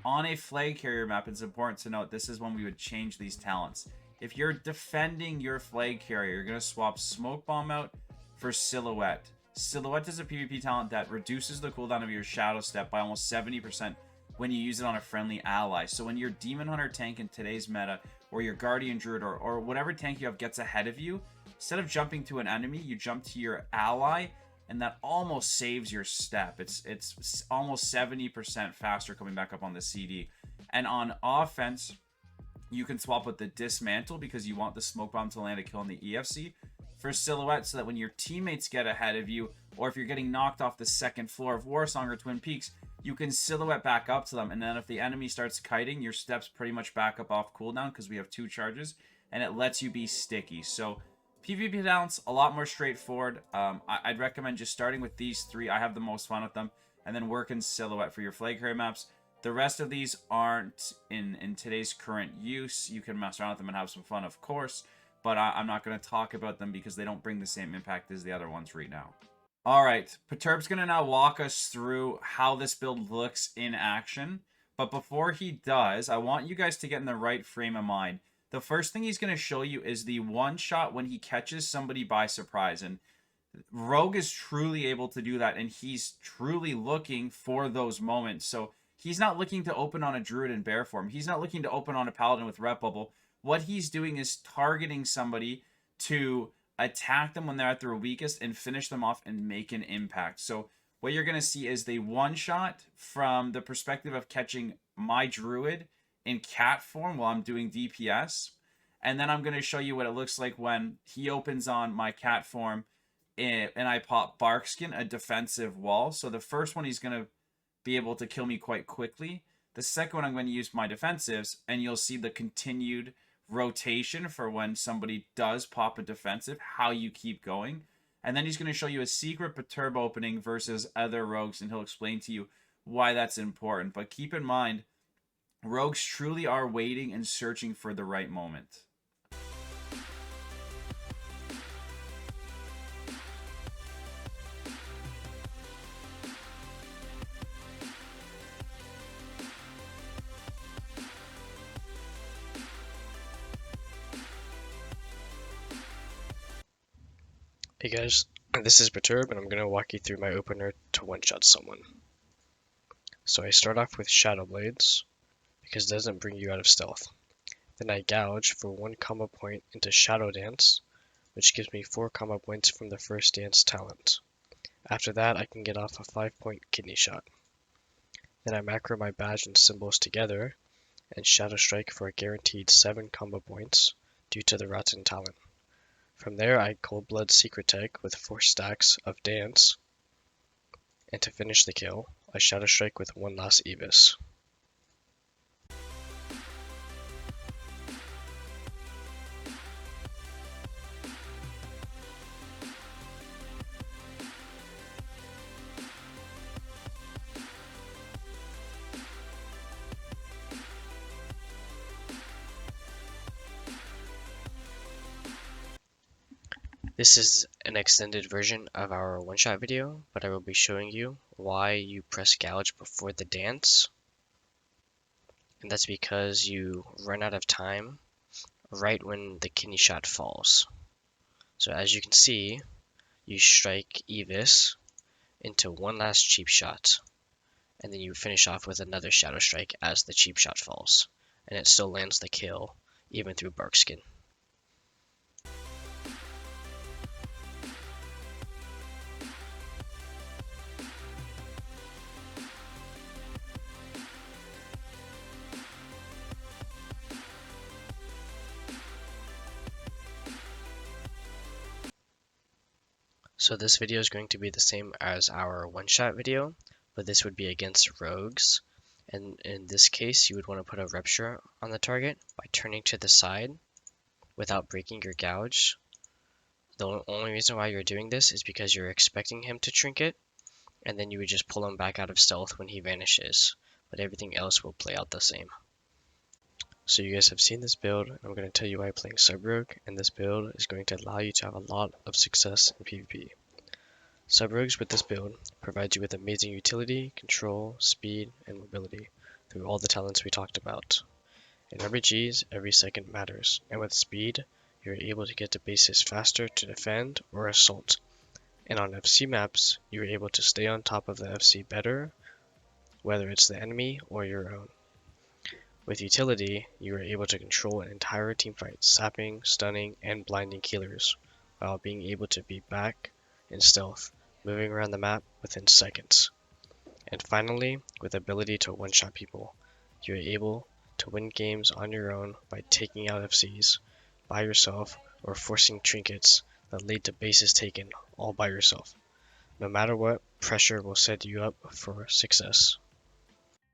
on a flag carrier map, it's important to note this is when we would change these talents. If you're defending your flag carrier, you're going to swap Smoke Bomb out for Silhouette. Silhouette is a PvP talent that reduces the cooldown of your Shadow Step by almost 70% when you use it on a friendly ally. So when your Demon Hunter tank in today's meta, or your Guardian Druid, or whatever tank you have gets ahead of you, instead of jumping to an enemy, you jump to your ally, and that almost saves your step. It's almost 70% faster coming back up on the CD. And on offense, you can swap with the Dismantle because you want the Smoke Bomb to land a kill on the EFC for Silhouette, so that when your teammates get ahead of you, or if you're getting knocked off the second floor of Warsong or Twin Peaks, you can Silhouette back up to them. And then if the enemy starts kiting, your steps pretty much back up off cooldown because we have 2 charges, and it lets you be sticky. So PvP talents, a lot more straightforward. I'd recommend just starting with these 3. I have the most fun with them. And then working Silhouette for your flag carrier maps. The rest of these aren't in today's current use. You can mess around with them and have some fun, of course. But I'm not going to talk about them because they don't bring the same impact as the other ones right now. Alright, Perturb's going to now walk us through how this build looks in action. But before he does, I want you guys to get in the right frame of mind. The first thing he's going to show you is the one shot when he catches somebody by surprise. And Rogue is truly able to do that, and he's truly looking for those moments. So he's not looking to open on a Druid in bear form. He's not looking to open on a Paladin with Rep Bubble. What he's doing is targeting somebody to attack them when they're at their weakest and finish them off and make an impact. So what you're going to see is the one shot from the perspective of catching my Druid in cat form while I'm doing DPS. And then I'm going to show you what it looks like when he opens on my cat form and I pop Barkskin, a defensive wall. So the first one, he's going to be able to kill me quite quickly. The second one, I'm going to use my defensives, and you'll see the continued rotation for when somebody does pop a defensive, how you keep going. And then he's going to show you a secret Perturb opening versus other rogues, and he'll explain to you why that's important. But keep in mind, rogues truly are waiting and searching for the right moment. Hey guys, this is Perturb, and I'm going to walk you through my opener to one-shot someone. So I start off with Shadow Blades, because it doesn't bring you out of stealth. Then I gouge for 1 combo point into Shadow Dance, which gives me 4 combo points from the first dance talent. After that, I can get off a 5-point kidney shot. Then I macro my badge and symbols together, and Shadow Strike for a guaranteed 7 combo points due to the Rotten talent. From there, I Cold Blood Secret Tag with 4 stacks of Dance, and to finish the kill, I Shadow Strike with 1 last Evis. This is an extended version of our one-shot video, but I will be showing you why you press gouge before the dance. And that's because you run out of time right when the kidney shot falls. So as you can see, you strike Evis into 1 last cheap shot, and then you finish off with another Shadow Strike as the cheap shot falls, and it still lands the kill, even through Barkskin. So this video is going to be the same as our one-shot video, but this would be against rogues. And in this case, you would want to put a rupture on the target by turning to the side without breaking your gouge. The only reason why you're doing this is because you're expecting him to trinket, and then you would just pull him back out of stealth when he vanishes, but everything else will play out the same. So you guys have seen this build, and I'm going to tell you why I'm playing Sub-Rogue, and this build is going to allow you to have a lot of success in PvP. Sub-Rogues with this build provides you with amazing utility, control, speed, and mobility. through all the talents we talked about. In RBGs, every second matters, and with speed, you're able to get to bases faster to defend or assault. And on FC maps, you're able to stay on top of the FC better, whether it's the enemy or your own. With utility, you are able to control an entire teamfight, sapping, stunning, and blinding killers, while being able to be back in stealth, moving around the map within seconds. And finally, with ability to one-shot people, you are able to win games on your own by taking out FCs by yourself or forcing trinkets that lead to bases taken all by yourself. No matter what, pressure will set you up for success.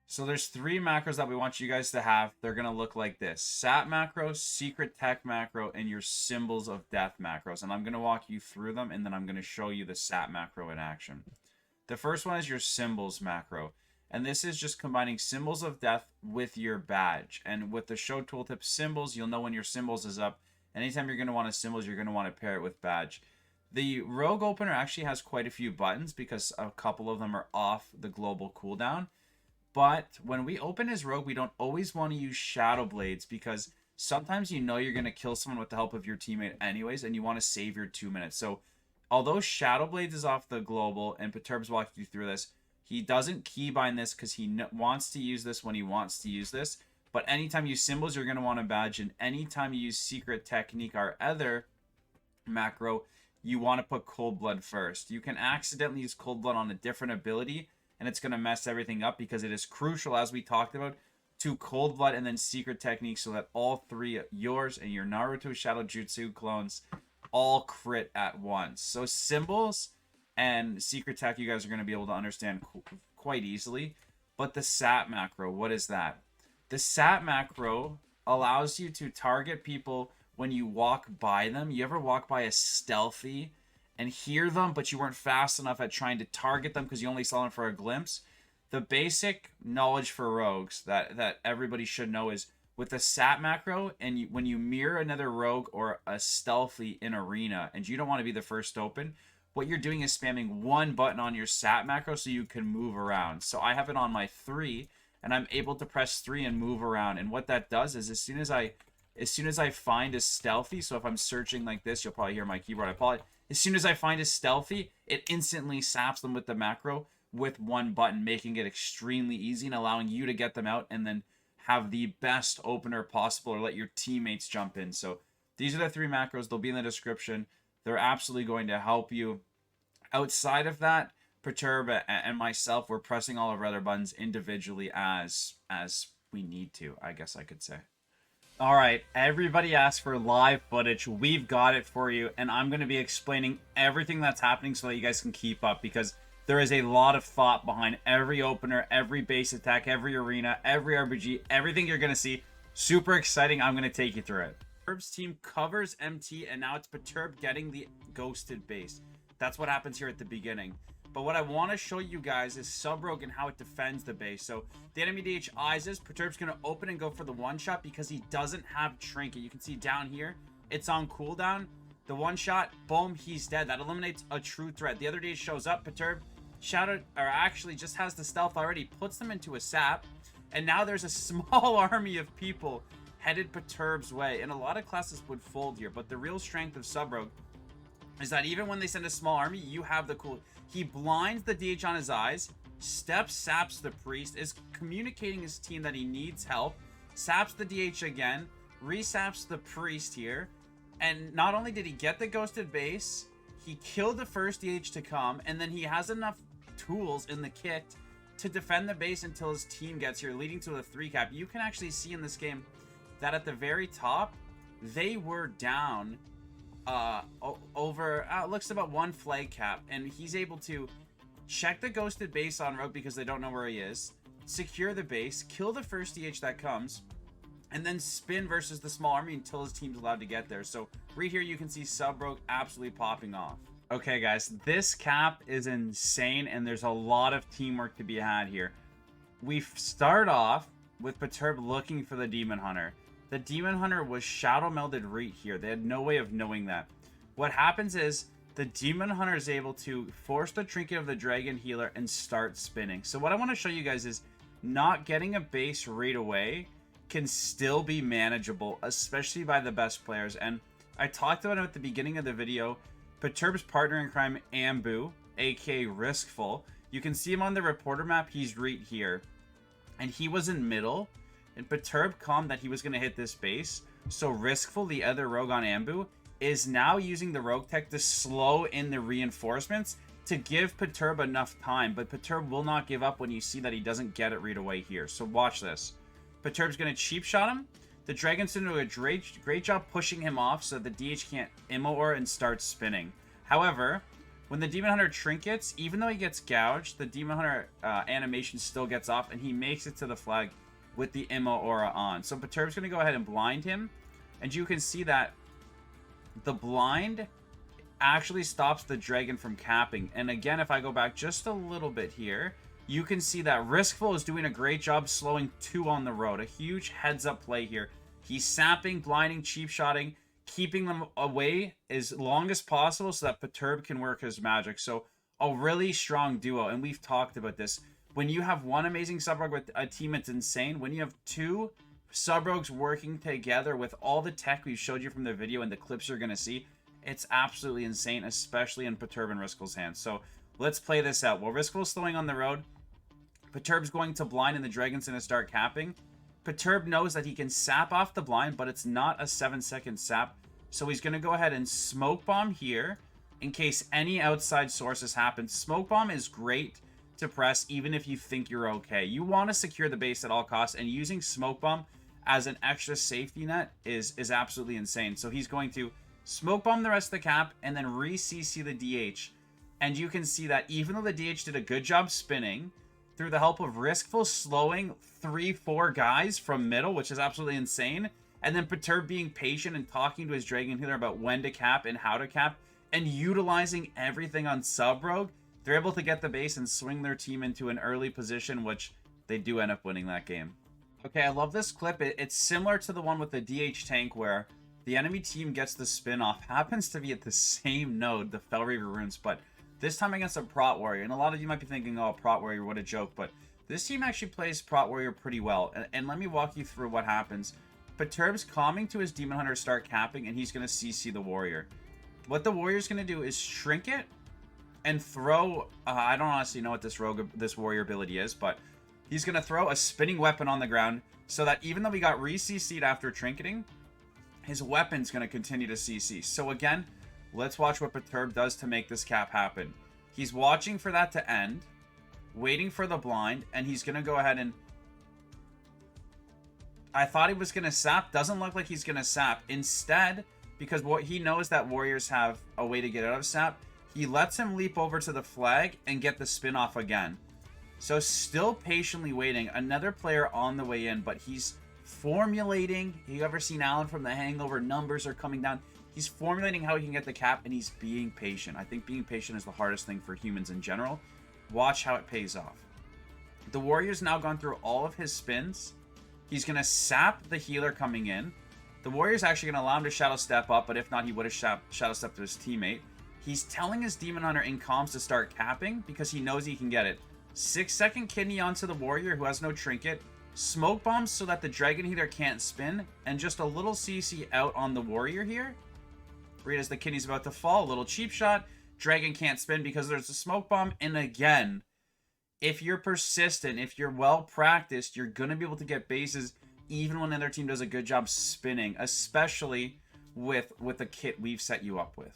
So there's 3 macros that we want you guys to have. They're going to look like this: sap macro, secret tech macro, and your symbols of death macros. And I'm going to walk you through them, and then I'm going to show you the sap macro in action. The first one is your symbols macro. And this is just combining symbols of death with your badge. And with the show tooltip symbols, you'll know when your symbols is up. Anytime you're going to want a symbols, you're going to want to pair it with badge. The rogue opener actually has quite a few buttons because a couple of them are off the global cooldown. But when we open as rogue, we don't always want to use shadow blades because sometimes you know you're going to kill someone with the help of your teammate anyways, and you want to save your 2 minutes. So although shadow blades is off the global, and Perturbs walked you through this, he doesn't keybind this because he wants to use this when he wants to use this. But anytime you use symbols, you're going to want a badge. And anytime you use secret technique, our other macro, you want to put cold blood first. You can accidentally use cold blood on a different ability, and it's going to mess everything up because it is crucial, as we talked about, to cold blood and then secret technique so that all 3, yours and your Naruto Shadow Jutsu clones, all crit at once. So symbols and secret tech you guys are going to be able to understand quite easily. But the sap macro, what is that? The sap macro allows you to target people when you walk by them. You ever walk by a stealthy and hear them, but you weren't fast enough at trying to target them because you only saw them for a glimpse? The basic knowledge for rogues that everybody should know is with the sap macro, and when you mirror another rogue or a stealthy in arena and you don't want to be the first open, what you're doing is spamming 1 button on your sap macro so you can move around. So I have it on my 3, and I'm able to press 3 and move around. And what that does is as soon as I find a stealthy, so if I'm searching like this, you'll probably hear my keyboard. As soon as I find a stealthy, it instantly saps them with the macro with 1 button, making it extremely easy and allowing you to get them out and then have the best opener possible, or let your teammates jump in. So these are the 3 macros. They'll be in the description. They're absolutely going to help you. Outside of that, Perturb and myself, we're pressing all of our other buttons individually as we need to, I guess I could say. All right, everybody asked for live footage. We've got it for you, and I'm going to be explaining everything that's happening so that you guys can keep up, because there is a lot of thought behind every opener, every base attack, every arena, every RBG, everything you're going to see. Super exciting. I'm going to take you through it. Perturb's team covers MT, and now it's Perturb getting the ghosted base. That's what happens here at the beginning. But what I want to show you guys is Sub-Rogue and how it defends the base. So the enemy DH eyes this. Perturb's going to open and go for the one-shot because he doesn't have Trinket. You can see down here, it's on cooldown. The one-shot, boom, he's dead. That eliminates a true threat. The other DH shows up. Perturb actually just has the stealth already, puts them into a sap. And now there's a small army of people headed Perturb's way. And a lot of classes would fold here. But the real strength of Sub-Rogue is that even when they send a small army, you have the cool... He blinds the DH on his eyes, saps the priest, is communicating his team that he needs help, saps the DH again, resaps the priest here, and not only did he get the ghosted base, he killed the first DH to come, and then he has enough tools in the kit to defend the base until his team gets here, leading to a 3-cap. You can actually see in this game that at the very top, they were down over looks about 1 flag cap, and he's able to check the ghosted base on Rogue because they don't know where he is, secure the base, kill the first DH that comes, and then spin versus the small army until his team's allowed to get there. So right here you can see Sub-Rogue absolutely popping off. Okay guys, this cap is insane, and there's a lot of teamwork to be had here. We start off with Perturb looking for the Demon Hunter. The Demon Hunter was shadow melded right here. They had no way of knowing that. What happens is the Demon Hunter is able to force the Trinket of the Dragon Healer and start spinning. So what I want to show you guys is not getting a base right away can still be manageable, especially by the best players. And I talked about it at the beginning of the video. Perturb's partner in crime, Ambu, aka Riskful. You can see him on the reporter map. He's right here. And he was in middle. And Perturb calmed that he was going to hit this base. So Riskful, the other rogue on Ambu, is now using the rogue tech to slow in the reinforcements to give Perturb enough time. But Perturb will not give up when you see that he doesn't get it right away here. So watch this. Perturb's going to cheap shot him. The Dragon's going to do a great job pushing him off so that the DH can't immo aura and start spinning. However, when the Demon Hunter trinkets, even though he gets gouged, the Demon Hunter animation still gets off and he makes it to the flag with the immo aura on. So Perturb's going to go ahead and blind him. And you can see that the blind actually stops the dragon from capping. And again, if I go back just a little bit here, you can see that Riskful is doing a great job slowing 2 on the road. A huge heads-up play here. He's sapping, blinding, cheap shotting, keeping them away as long as possible so that Perturb can work his magic. So a really strong duo, and we've talked about this. When you have one amazing sub-rogue with a team, it's insane. When you have 2 sub-rogues working together with all the tech we've showed you from the video and the clips you're going to see, it's absolutely insane, especially in Perturb and Riskful's hands. So let's play this out. While Riskful's slowing on the road, Perturb's going to blind and the dragon's going to start capping. Perturb knows that he can sap off the blind, but it's not a 7-second sap. So he's going to go ahead and smoke bomb here in case any outside sources happen. Smoke bomb is great to press even if you think you're okay. You want to secure the base at all costs, and using smoke bomb as an extra safety net is absolutely insane. So he's going to smoke bomb the rest of the cap and then re-CC the DH. And you can see that even though the DH did a good job spinning, through the help of Riskful slowing 3-4 guys from middle, which is absolutely insane, and then Perturb being patient and talking to his Dragon Healer about when to cap and how to cap, and utilizing everything on sub-rogue, they're able to get the base and swing their team into an early position, which they do end up winning that game. Okay, I love this clip. It's similar to the one with the DH tank where the enemy team gets the spin-off. Happens to be at the same node, the Felreaver runes, but this time against a Prot Warrior. And a lot of you might be thinking, oh, Prot Warrior, what a joke. But this team actually plays Prot Warrior pretty well. And let me walk you through what happens. Perturb's calming to his Demon Hunter start capping, and he's going to CC the Warrior. What the Warrior's going to do is trinket and throw... I don't honestly know what this Warrior ability is, but he's going to throw a spinning weapon on the ground so that even though we got re-CC'd after trinketing, his weapon's going to continue to CC. So again, let's watch what Perturb does to make this cap happen. He's watching for that to end, waiting for the blind, and he's going to go ahead and... I thought he was going to sap. Doesn't look like he's going to sap. Instead, because what he knows that warriors have a way to get out of sap, he lets him leap over to the flag and get the spin off again. So still patiently waiting. Another player on the way in, but he's formulating. You ever seen Alan from The Hangover? Numbers are coming down. He's formulating how he can get the cap, and he's being patient. I think being patient is the hardest thing for humans in general. Watch how it pays off. The Warrior's now gone through all of his spins. He's going to sap the healer coming in. The Warrior's actually going to allow him to Shadow Step up, but if not, he would have Shadow Stepped to his teammate. He's telling his Demon Hunter in comms to start capping because he knows he can get it. 6-second kidney onto the Warrior who has no trinket. Smoke bombs so that the Dragon Healer can't spin. And just a little CC out on the Warrior here. Right as the kidney's about to fall, a little cheap shot. Dragon can't spin because there's a smoke bomb. And again, if you're persistent, if you're well practiced, you're going to be able to get bases even when another team does a good job spinning, especially with the kit we've set you up with.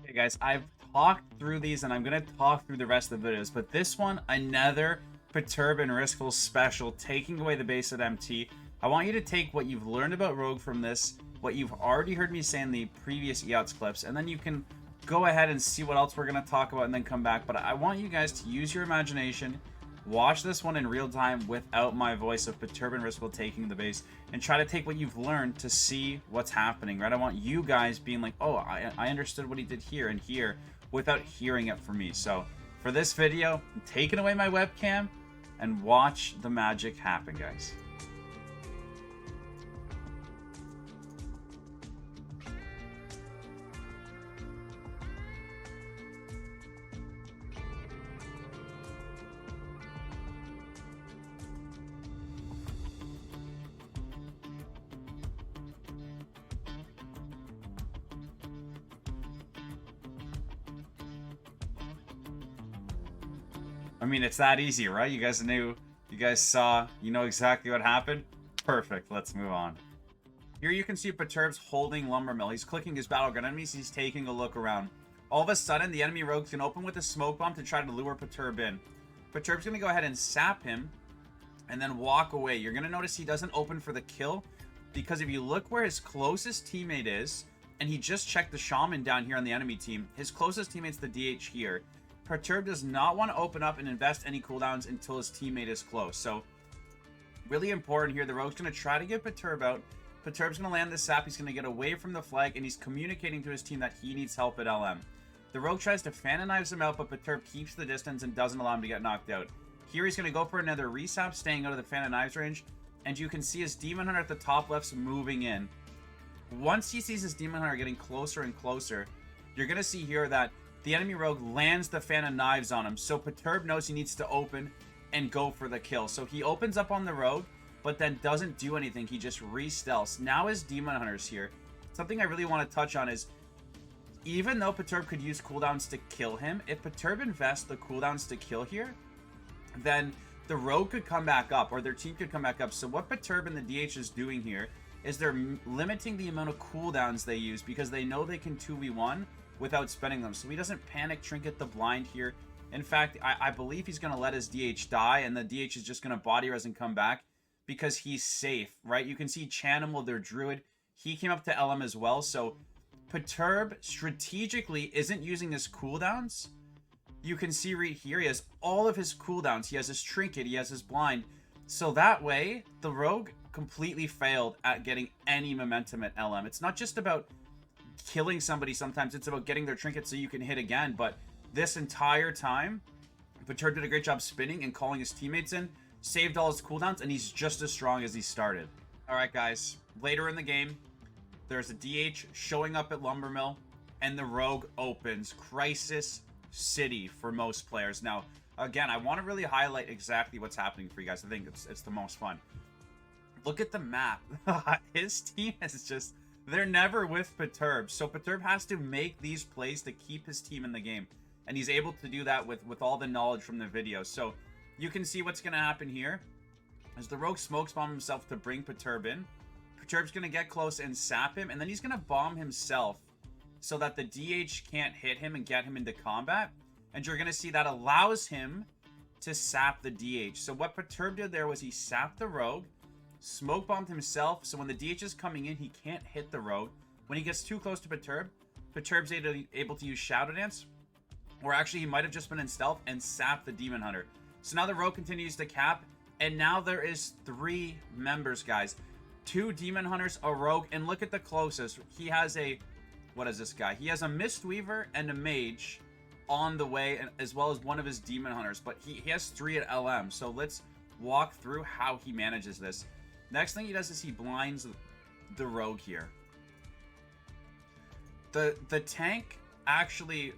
Okay guys, I've talked through these and I'm going to talk through the rest of the videos, but this one, another Perturb and Riskful special, taking away the base at MT. I want you to take what you've learned about Rogue from this, what you've already heard me say in the previous EOTS clips, and then you can go ahead and see what else we're going to talk about and then come back. But I want you guys to use your imagination, watch this one in real time without my voice of Perturb and Riskful taking the base, and try to take what you've learned to see what's happening, right? I want you guys being like, oh, I understood what he did here and here without hearing it from me. So for this video, I'm taking away my webcam and watch the magic happen, guys. mean, it's that easy, right? You guys knew, you guys saw, you know exactly what happened? Perfect, let's move on. Here you can see Perturbs holding Lumbermill. He's clicking his battleground enemies, he's taking a look around. All of a sudden, the enemy rogues can open with a smoke bomb to try to lure Perturb in. Perturb's going to go ahead and sap him, and then walk away. You're going to notice he doesn't open for the kill, because if you look where his closest teammate is, and he just checked the Shaman down here on the enemy team, his closest teammate's the DH here. Perturb does not want to open up and invest any cooldowns until his teammate is close. So, really important here. The rogue's going to try to get Perturb out. Perturb's going to land the sap. He's going to get away from the flag, and he's communicating to his team that he needs help at LM. The rogue tries to fan and knives him out, but Perturb keeps the distance and doesn't allow him to get knocked out. Here he's going to go for another resap, staying out of the fan and knives range, and you can see his Demon Hunter at the top left's moving in. Once he sees his Demon Hunter getting closer and closer, you're going to see here that the enemy rogue lands the fan and knives on him, so Perturb knows he needs to open and go for the kill. So he opens up on the rogue, but then doesn't do anything. He just re-stealths. Now his Demon Hunter's here. Something I really want to touch on is, even though Perturb could use cooldowns to kill him, if Perturb invests the cooldowns to kill here, then the rogue could come back up, or their team could come back up. So what Perturb and the DH is doing here is they're limiting the amount of cooldowns they use, because they know they can 2v1 without spending them. So he doesn't panic trinket the blind here. In fact, I believe he's going to let his DH die, and the DH is just going to body res and come back, because he's safe, right? You can see Chanimal, their druid, he came up to LM as well. So Perturb strategically isn't using his cooldowns. You can see right here, he has all of his cooldowns. He has his trinket, he has his blind. So that way, the rogue completely failed at getting any momentum at LM. It's not just about killing somebody sometimes, it's about getting their trinket so you can hit again. But this entire time, Perturb did a great job spinning and calling his teammates in, saved all his cooldowns, and he's just as strong as he started. Alright guys, later in the game, there's a DH showing up at Lumbermill, and the rogue opens Crisis City for most players. Now, again, I want to really highlight exactly what's happening for you guys. I think it's the most fun. Look at the map. His team is just, they're never with Perturb. So Perturb has to make these plays to keep his team in the game. And he's able to do that with all the knowledge from the video. So you can see what's going to happen here. As the rogue smokes bomb himself to bring Perturb in. Perturb's going to get close and sap him. And then he's going to bomb himself, so that the DH can't hit him and get him into combat. And you're going to see that allows him to sap the DH. So what Perturb did there was he sapped the rogue, smoke bombed himself, so when the DH is coming in, he can't hit the rogue. When he gets too close to Perturb, Perturb's able to use Shadow Dance, or actually he might have just been in stealth and sap the Demon Hunter. So now the rogue continues to cap, and now there is 3 members, guys. 2 Demon Hunters, a rogue, and look at the closest. He has a, what is this guy? He has a Mistweaver and a Mage on the way, as well as one of his Demon Hunters, but he has 3 at LM. So let's walk through how he manages this. Next thing he does is he blinds the rogue here. The tank actually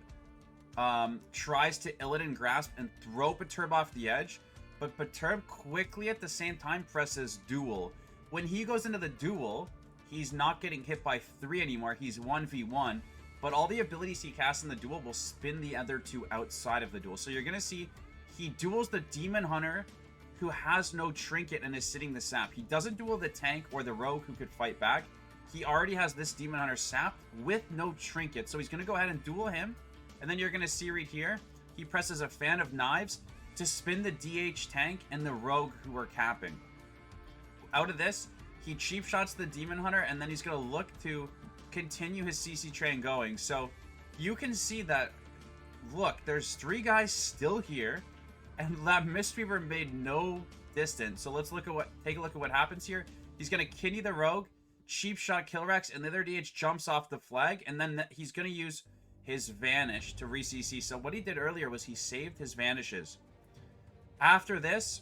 tries to Illidan Grasp and throw Perturb off the edge, but Perturb quickly at the same time presses Duel. When he goes into the Duel, he's not getting hit by 3 anymore, he's 1v1, but all the abilities he casts in the Duel will spin the other 2 outside of the Duel. So you're going to see he duels the Demon Hunter, who has no trinket and is sitting the sap. He doesn't duel the tank or the rogue who could fight back. He already has this Demon Hunter sapped with no trinket, so he's going to go ahead and duel him. And then you're going to see right here, he presses a Fan of Knives to spin the DH tank and the rogue who are capping. Out of this, he cheap shots the Demon Hunter, and then he's going to look to continue his CC train going. So you can see that, look, there's 3 guys still here, and that Mistweaver made no distance. So let's take a look at what happens here. He's going to kidney the rogue, cheap shot Killrex, and the other DH jumps off the flag, and then he's going to use his Vanish to re-CC. So what he did earlier was he saved his Vanishes. After this,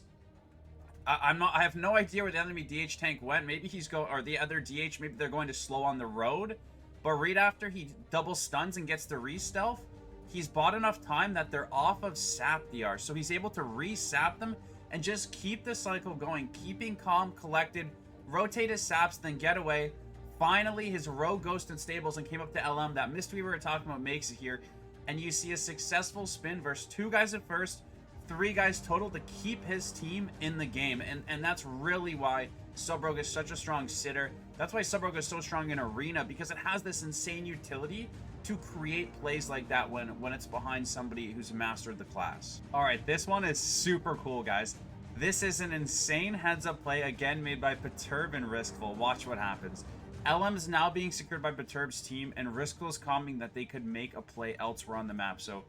I have no idea where the enemy DH tank went. Maybe he's or the other DH, maybe they're going to slow on the road. But right after he double stuns and gets the re-stealth, he's bought enough time that they're off of sap DR. So he's able to re-sap them and just keep the cycle going, keeping calm, collected, rotate his saps, then get away. Finally, his rogue ghost in stables and came up to LM. That Mistweaver we're talking about makes it here. And you see a successful spin versus 2 guys at first, 3 guys total to keep his team in the game. And that's really why Subrogue is such a strong sitter. That's why Subrogue is so strong in Arena, because it has this insane utility to create plays like that when it's behind somebody who's mastered the class. All right, this one is super cool, guys. This is an insane heads-up play, again made by Perturb and Riskful. Watch what happens. LM is now being secured by Perturb's team, and Riskful is commenting that they could make a play elsewhere on the map. So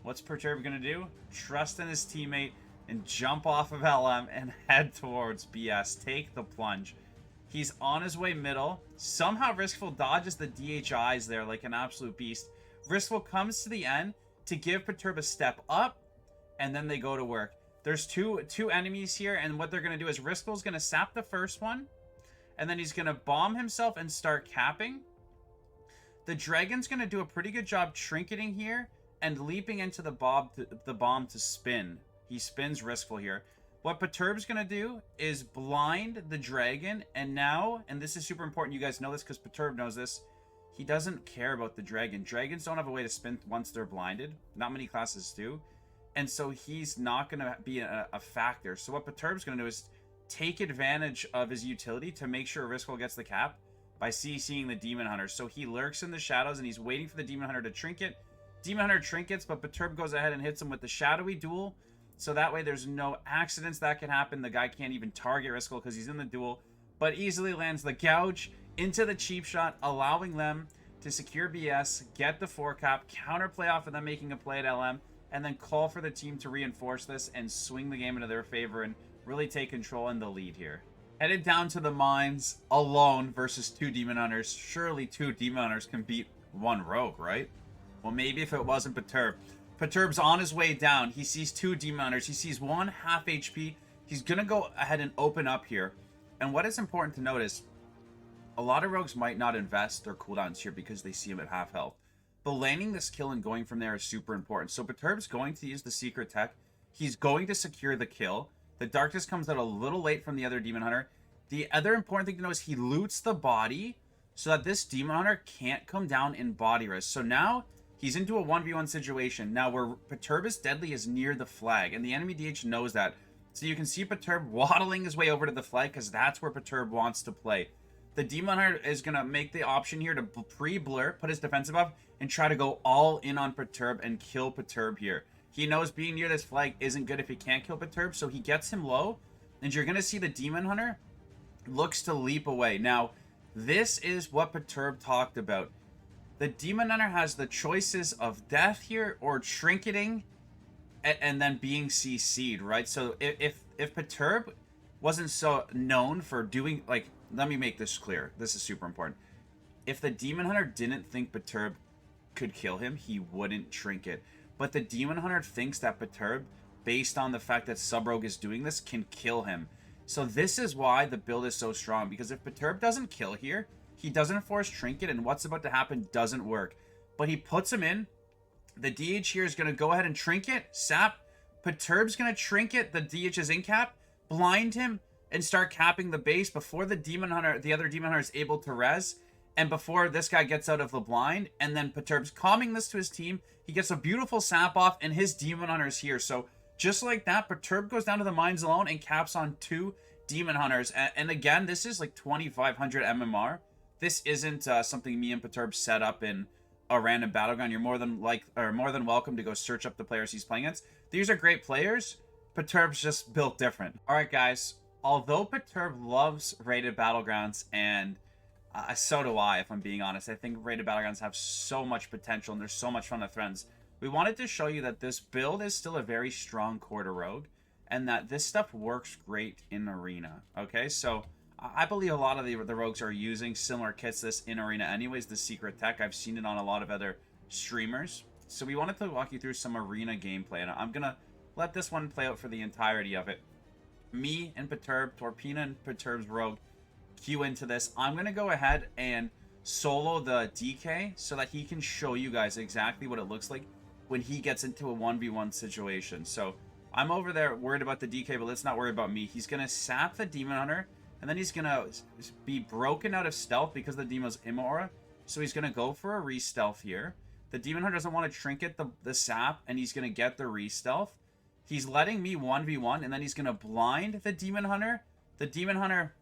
what's Perturb going to do? Trust in his teammate and jump off of LM and head towards BS. Take the plunge. He's on his way middle. Somehow Riskful dodges the DHIs there like an absolute beast. Riskful comes to the end to give Perturb a step up, and then they go to work. There's two enemies here, and what they're going to do is Riskful's going to sap the first one, and then he's going to bomb himself and start capping. The Dragon's going to do a pretty good job trinketing here and leaping into the bomb to spin. He spins Riskful here. What Perturb's going to do is blind the Dragon, and now, and this is super important, you guys know this because Perturb knows this, he doesn't care about the Dragon. Dragons don't have a way to spin once they're blinded. Not many classes do. And so he's not going to be a factor. So what Perturb's going to do is take advantage of his utility to make sure Riskful gets the cap by CCing the Demon Hunter. So he lurks in the shadows and he's waiting for the Demon Hunter to trinket. Demon Hunter trinkets, but Perturb goes ahead and hits him with the shadowy duel. So that way there's no accidents that can happen. The guy can't even target Riskful because he's in the duel, but easily lands the gouge into the cheap shot, allowing them to secure BS, get the 4 cap, counterplay off of them making a play at LM, and then call for the team to reinforce this and swing the game into their favor and really take control in the lead here. Headed down to the mines alone versus 2 Demon Hunters. Surely 2 Demon Hunters can beat 1 Rogue, right? Well, maybe if it wasn't Perturb. Perturb's on his way down. He sees 2 Demon Hunters. He sees 1 half HP. He's going to go ahead and open up here. And what is important to notice, a lot of Rogues might not invest their cooldowns here because they see him at half health. But landing this kill and going from there is super important. So Perturb's going to use the secret tech. He's going to secure the kill. The Darkness comes out a little late from the other Demon Hunter. The other important thing to know is he loots the body so that this Demon Hunter can't come down in body rest. So now he's into a 1v1 situation. Now where Perturb is deadly is near the flag, and the enemy DH knows that. So you can see Perturb waddling his way over to the flag because that's where Perturb wants to play. The Demon Hunter is going to make the option here to pre-blur, put his defensive up, and try to go all in on Perturb and kill Perturb here. He knows being near this flag isn't good if he can't kill Perturb, so he gets him low, and you're going to see the Demon Hunter looks to leap away. Now, this is what Perturb talked about. The Demon Hunter has the choices of death here or trinketing and then being CC'd, right? So if Perturb wasn't so known for doing, like, let me make this clear. This is super important. If the Demon Hunter didn't think Perturb could kill him, he wouldn't trinket. But the Demon Hunter thinks that Perturb, based on the fact that Subrogue is doing this, can kill him. So this is why the build is so strong, because if Perturb doesn't kill here, he doesn't force trinket, and what's about to happen doesn't work. But he puts him in. The DH here is going to go ahead and trinket, sap. Perturb's going to trinket the DH's in cap, blind him, and start capping the base before the Demon Hunter, the other Demon Hunter, is able to res, and before this guy gets out of the blind. And then Perturb's calming this to his team. He gets a beautiful sap off, and his Demon Hunter is here. So just like that, Perturb goes down to the mines alone and caps on 2 Demon Hunters. And again, this is like 2,500 MMR. This isn't something me and Perturb set up in a random battleground. You're more than welcome to go search up the players he's playing against. These are great players. Perturb's just built different. All right, guys. Although Perturb loves rated battlegrounds, and so do I, if I'm being honest. I think rated battlegrounds have so much potential, and there's so much fun with friends. We wanted to show you that this build is still a very strong core to Rogue, and that this stuff works great in Arena. Okay, so I believe a lot of the Rogues are using similar kits to this in Arena anyways, the secret tech. I've seen it on a lot of other streamers. So we wanted to walk you through some Arena gameplay, and I'm going to let this one play out for the entirety of it. Me and Perturb, Torpina and Perturb's Rogue queue into this. I'm going to go ahead and solo the DK so that he can show you guys exactly what it looks like when he gets into a 1v1 situation. So I'm over there worried about the DK, but let's not worry about me. He's going to sap the Demon Hunter, and then he's going to be broken out of stealth because the Demon's Immora. So he's going to go for a re-stealth here. The Demon Hunter doesn't want to trinket the sap, and he's going to get the re-stealth. He's letting me 1v1, and then he's going to blind the Demon Hunter. The Demon Hunter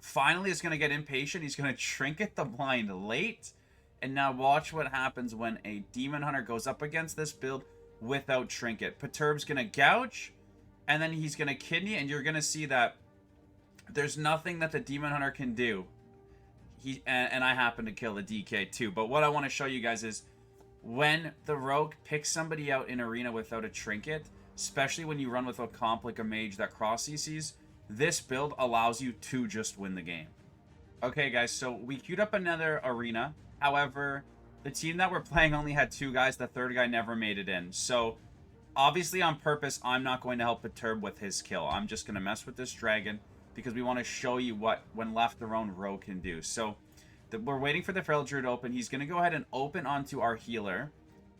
finally is going to get impatient. He's going to trinket the blind late. And now watch what happens when a Demon Hunter goes up against this build without trinket. Perturb's going to gouge, and then he's going to kidney, and you're going to see that there's nothing that the Demon Hunter can do. And I happen to kill the DK too. But what I want to show you guys is when the rogue picks somebody out in arena without a trinket, especially when you run with a comp like a mage that cross CCs, this build allows you to just win the game. Okay, guys, so we queued up another arena. However, the team that we're playing only had 2 guys. The third guy never made it in. So, obviously on purpose, I'm not going to help Perturb with his kill. I'm just going to mess with this dragon because we want to show you what, when left alone, rogue can do. So, we're waiting for the Feral Druid to open. He's going to go ahead and open onto our healer.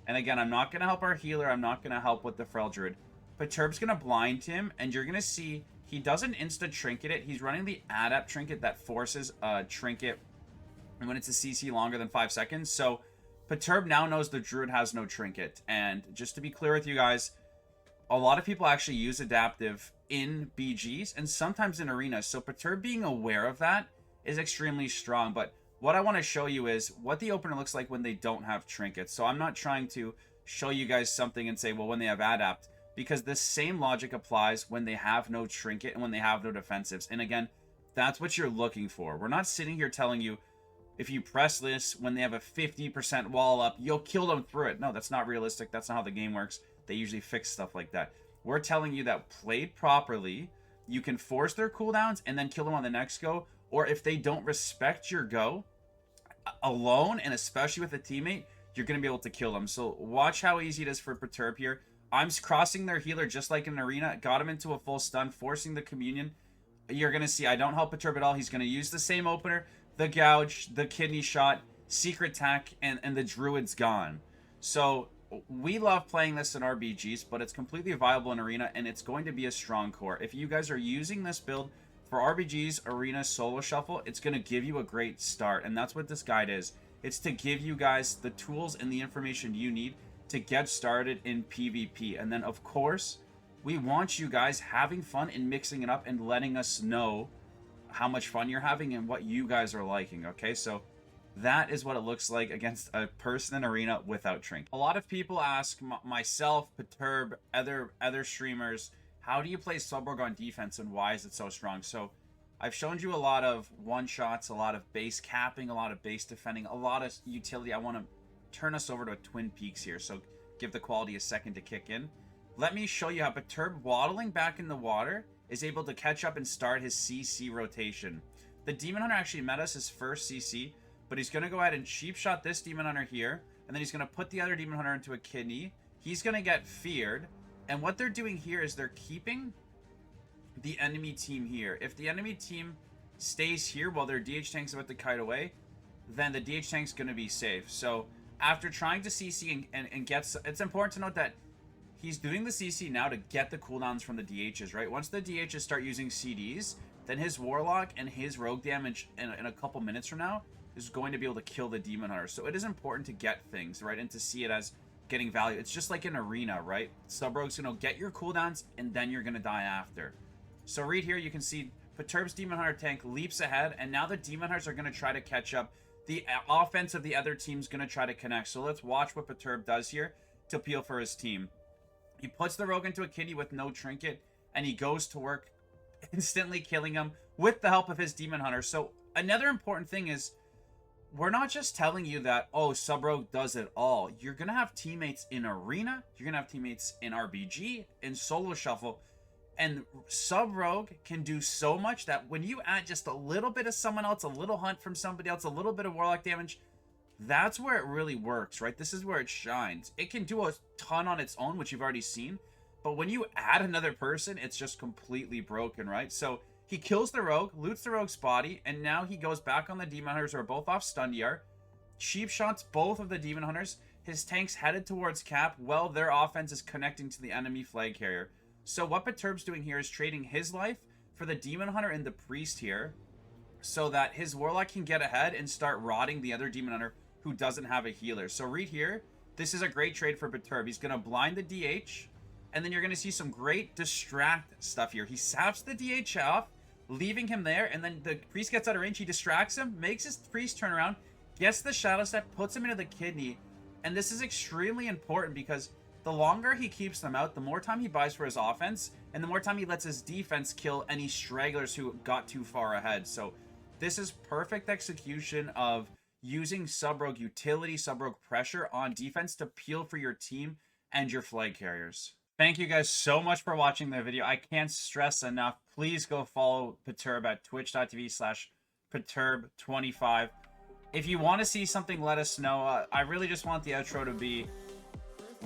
And again, I'm not going to help our healer. I'm not going to help with the Feral Druid. Perturb's going to blind him, and you're going to see he doesn't insta-trinket it. He's running the adept trinket that forces a trinket when it's a CC longer than 5 seconds. So Perturb now knows the Druid has no trinket. And just to be clear with you guys, a lot of people actually use adaptive in BGs and sometimes in arenas. So Perturb being aware of that is extremely strong. But what I want to show you is what the opener looks like when they don't have trinkets. So I'm not trying to show you guys something and say, well, when they have adapt, because the same logic applies when they have no trinket and when they have no defensives. And again, that's what you're looking for. We're not sitting here telling you, if you press this when they have a 50% wall up, you'll kill them through it. No, that's not realistic. That's not how the game works. They usually fix stuff like that. We're telling you that played properly, you can force their cooldowns and then kill them on the next go. Or if they don't respect your go alone, and especially with a teammate, you're going to be able to kill them. So watch how easy it is for Perturb here. I'm crossing their healer just like in an arena. Got him into a full stun, forcing the communion. You're going to see I don't help Perturb at all. He's going to use the same opener. The gouge, the kidney shot, secret tack, and the druid's gone. So we love playing this in RBGs, but it's completely viable in arena, and it's going to be a strong core. If you guys are using this build for RBGs, arena, solo shuffle, it's going to give you a great start, and that's what this guide is. It's to give you guys the tools and the information you need to get started in PvP. And then, of course, we want you guys having fun and mixing it up and letting us know how much fun you're having and what you guys are liking, okay? So that is what it looks like against a person in arena without trinket. A lot of people ask myself, Perturb, other streamers, how do you play Subrog on defense and why is it so strong? So I've shown you a lot of one-shots, a lot of base capping, a lot of base defending, a lot of utility. I want to turn us over to Twin Peaks here, so give the quality a second to kick in. Let me show you how Perturb waddling back in the water is able to catch up and start his CC rotation. The Demon Hunter actually met us his first CC, but he's going to go ahead and cheap shot this Demon Hunter here, and then he's going to put the other Demon Hunter into a kidney. He's going to get feared, and what they're doing here is they're keeping the enemy team here. If the enemy team stays here while their DH tank's about to kite away, then the DH tank's going to be safe. So after trying to CC and get... It's important to note that he's doing the CC now to get the cooldowns from the DHs, right? Once the DHs start using CDs, then his Warlock and his Rogue damage in a couple minutes from now is going to be able to kill the Demon Hunter. So it is important to get things, right? And to see it as getting value. It's just like an arena, right? Subrogue's going to get your cooldowns, and then you're going to die after. So right here, you can see Perturb's Demon Hunter tank leaps ahead, and now the Demon Hunters are going to try to catch up. The offense of the other team's going to try to connect. So let's watch what Perturb does here to appeal for his team. He puts the rogue into a kidney with no trinket, and he goes to work, instantly killing him with the help of his Demon Hunter. So another important thing is, we're not just telling you that, oh, Subrogue does it all. You're going to have teammates in Arena, you're going to have teammates in RBG, in Solo Shuffle, and Subrogue can do so much that when you add just a little bit of someone else, a little hunt from somebody else, a little bit of Warlock damage, that's where it really works, right? This is where it shines. It can do a ton on its own, which you've already seen, but when you add another person, it's just completely broken, right? So he kills the rogue, loots the rogue's body, and now he goes back on the Demon Hunters who are both off stun DR, cheap shots both of the Demon Hunters. His tank's headed towards cap while their offense is connecting to the enemy flag carrier. So what Perturb's doing here is trading his life for the Demon Hunter and the Priest here, so that his Warlock can get ahead and start rotting the other Demon Hunter who doesn't have a healer. So right here, this is a great trade for Perturb. He's going to blind the DH, And then you're going to see some great distract stuff here. He saps the DH off, leaving him there, and then the priest gets out of range. He distracts him, makes his priest turn around, gets the shadow step, puts him into the kidney. And this is extremely important because the longer he keeps them out, the more time he buys for his offense, and the more time he lets his defense kill any stragglers who got too far ahead. So this is perfect execution of using sub-rogue utility, sub-rogue pressure on defense to peel for your team and your flag carriers. Thank you guys so much for watching the video. I can't stress enough. Please go follow Perturb at twitch.tv/Perturb25. If you want to see something, let us know. I really just want the outro to be,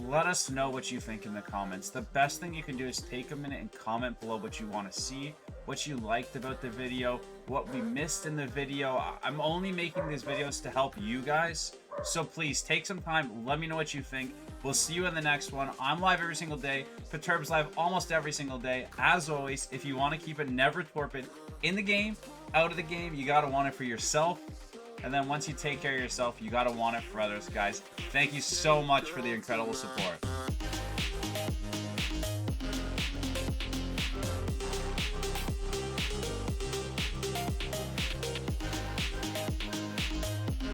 let us know what you think in the comments. The best thing you can do is take a minute and comment below what you want to see, what you liked about the video, what we missed in the video. I'm only making these videos to help you guys. So please take some time. Let me know what you think. We'll see you in the next one. I'm live every single day. Perturb's live almost every single day. As always, if you want to keep it never torpid in the game, out of the game, you got to want it for yourself. And then once you take care of yourself, you got to want it for others, guys. Thank you so much for the incredible support.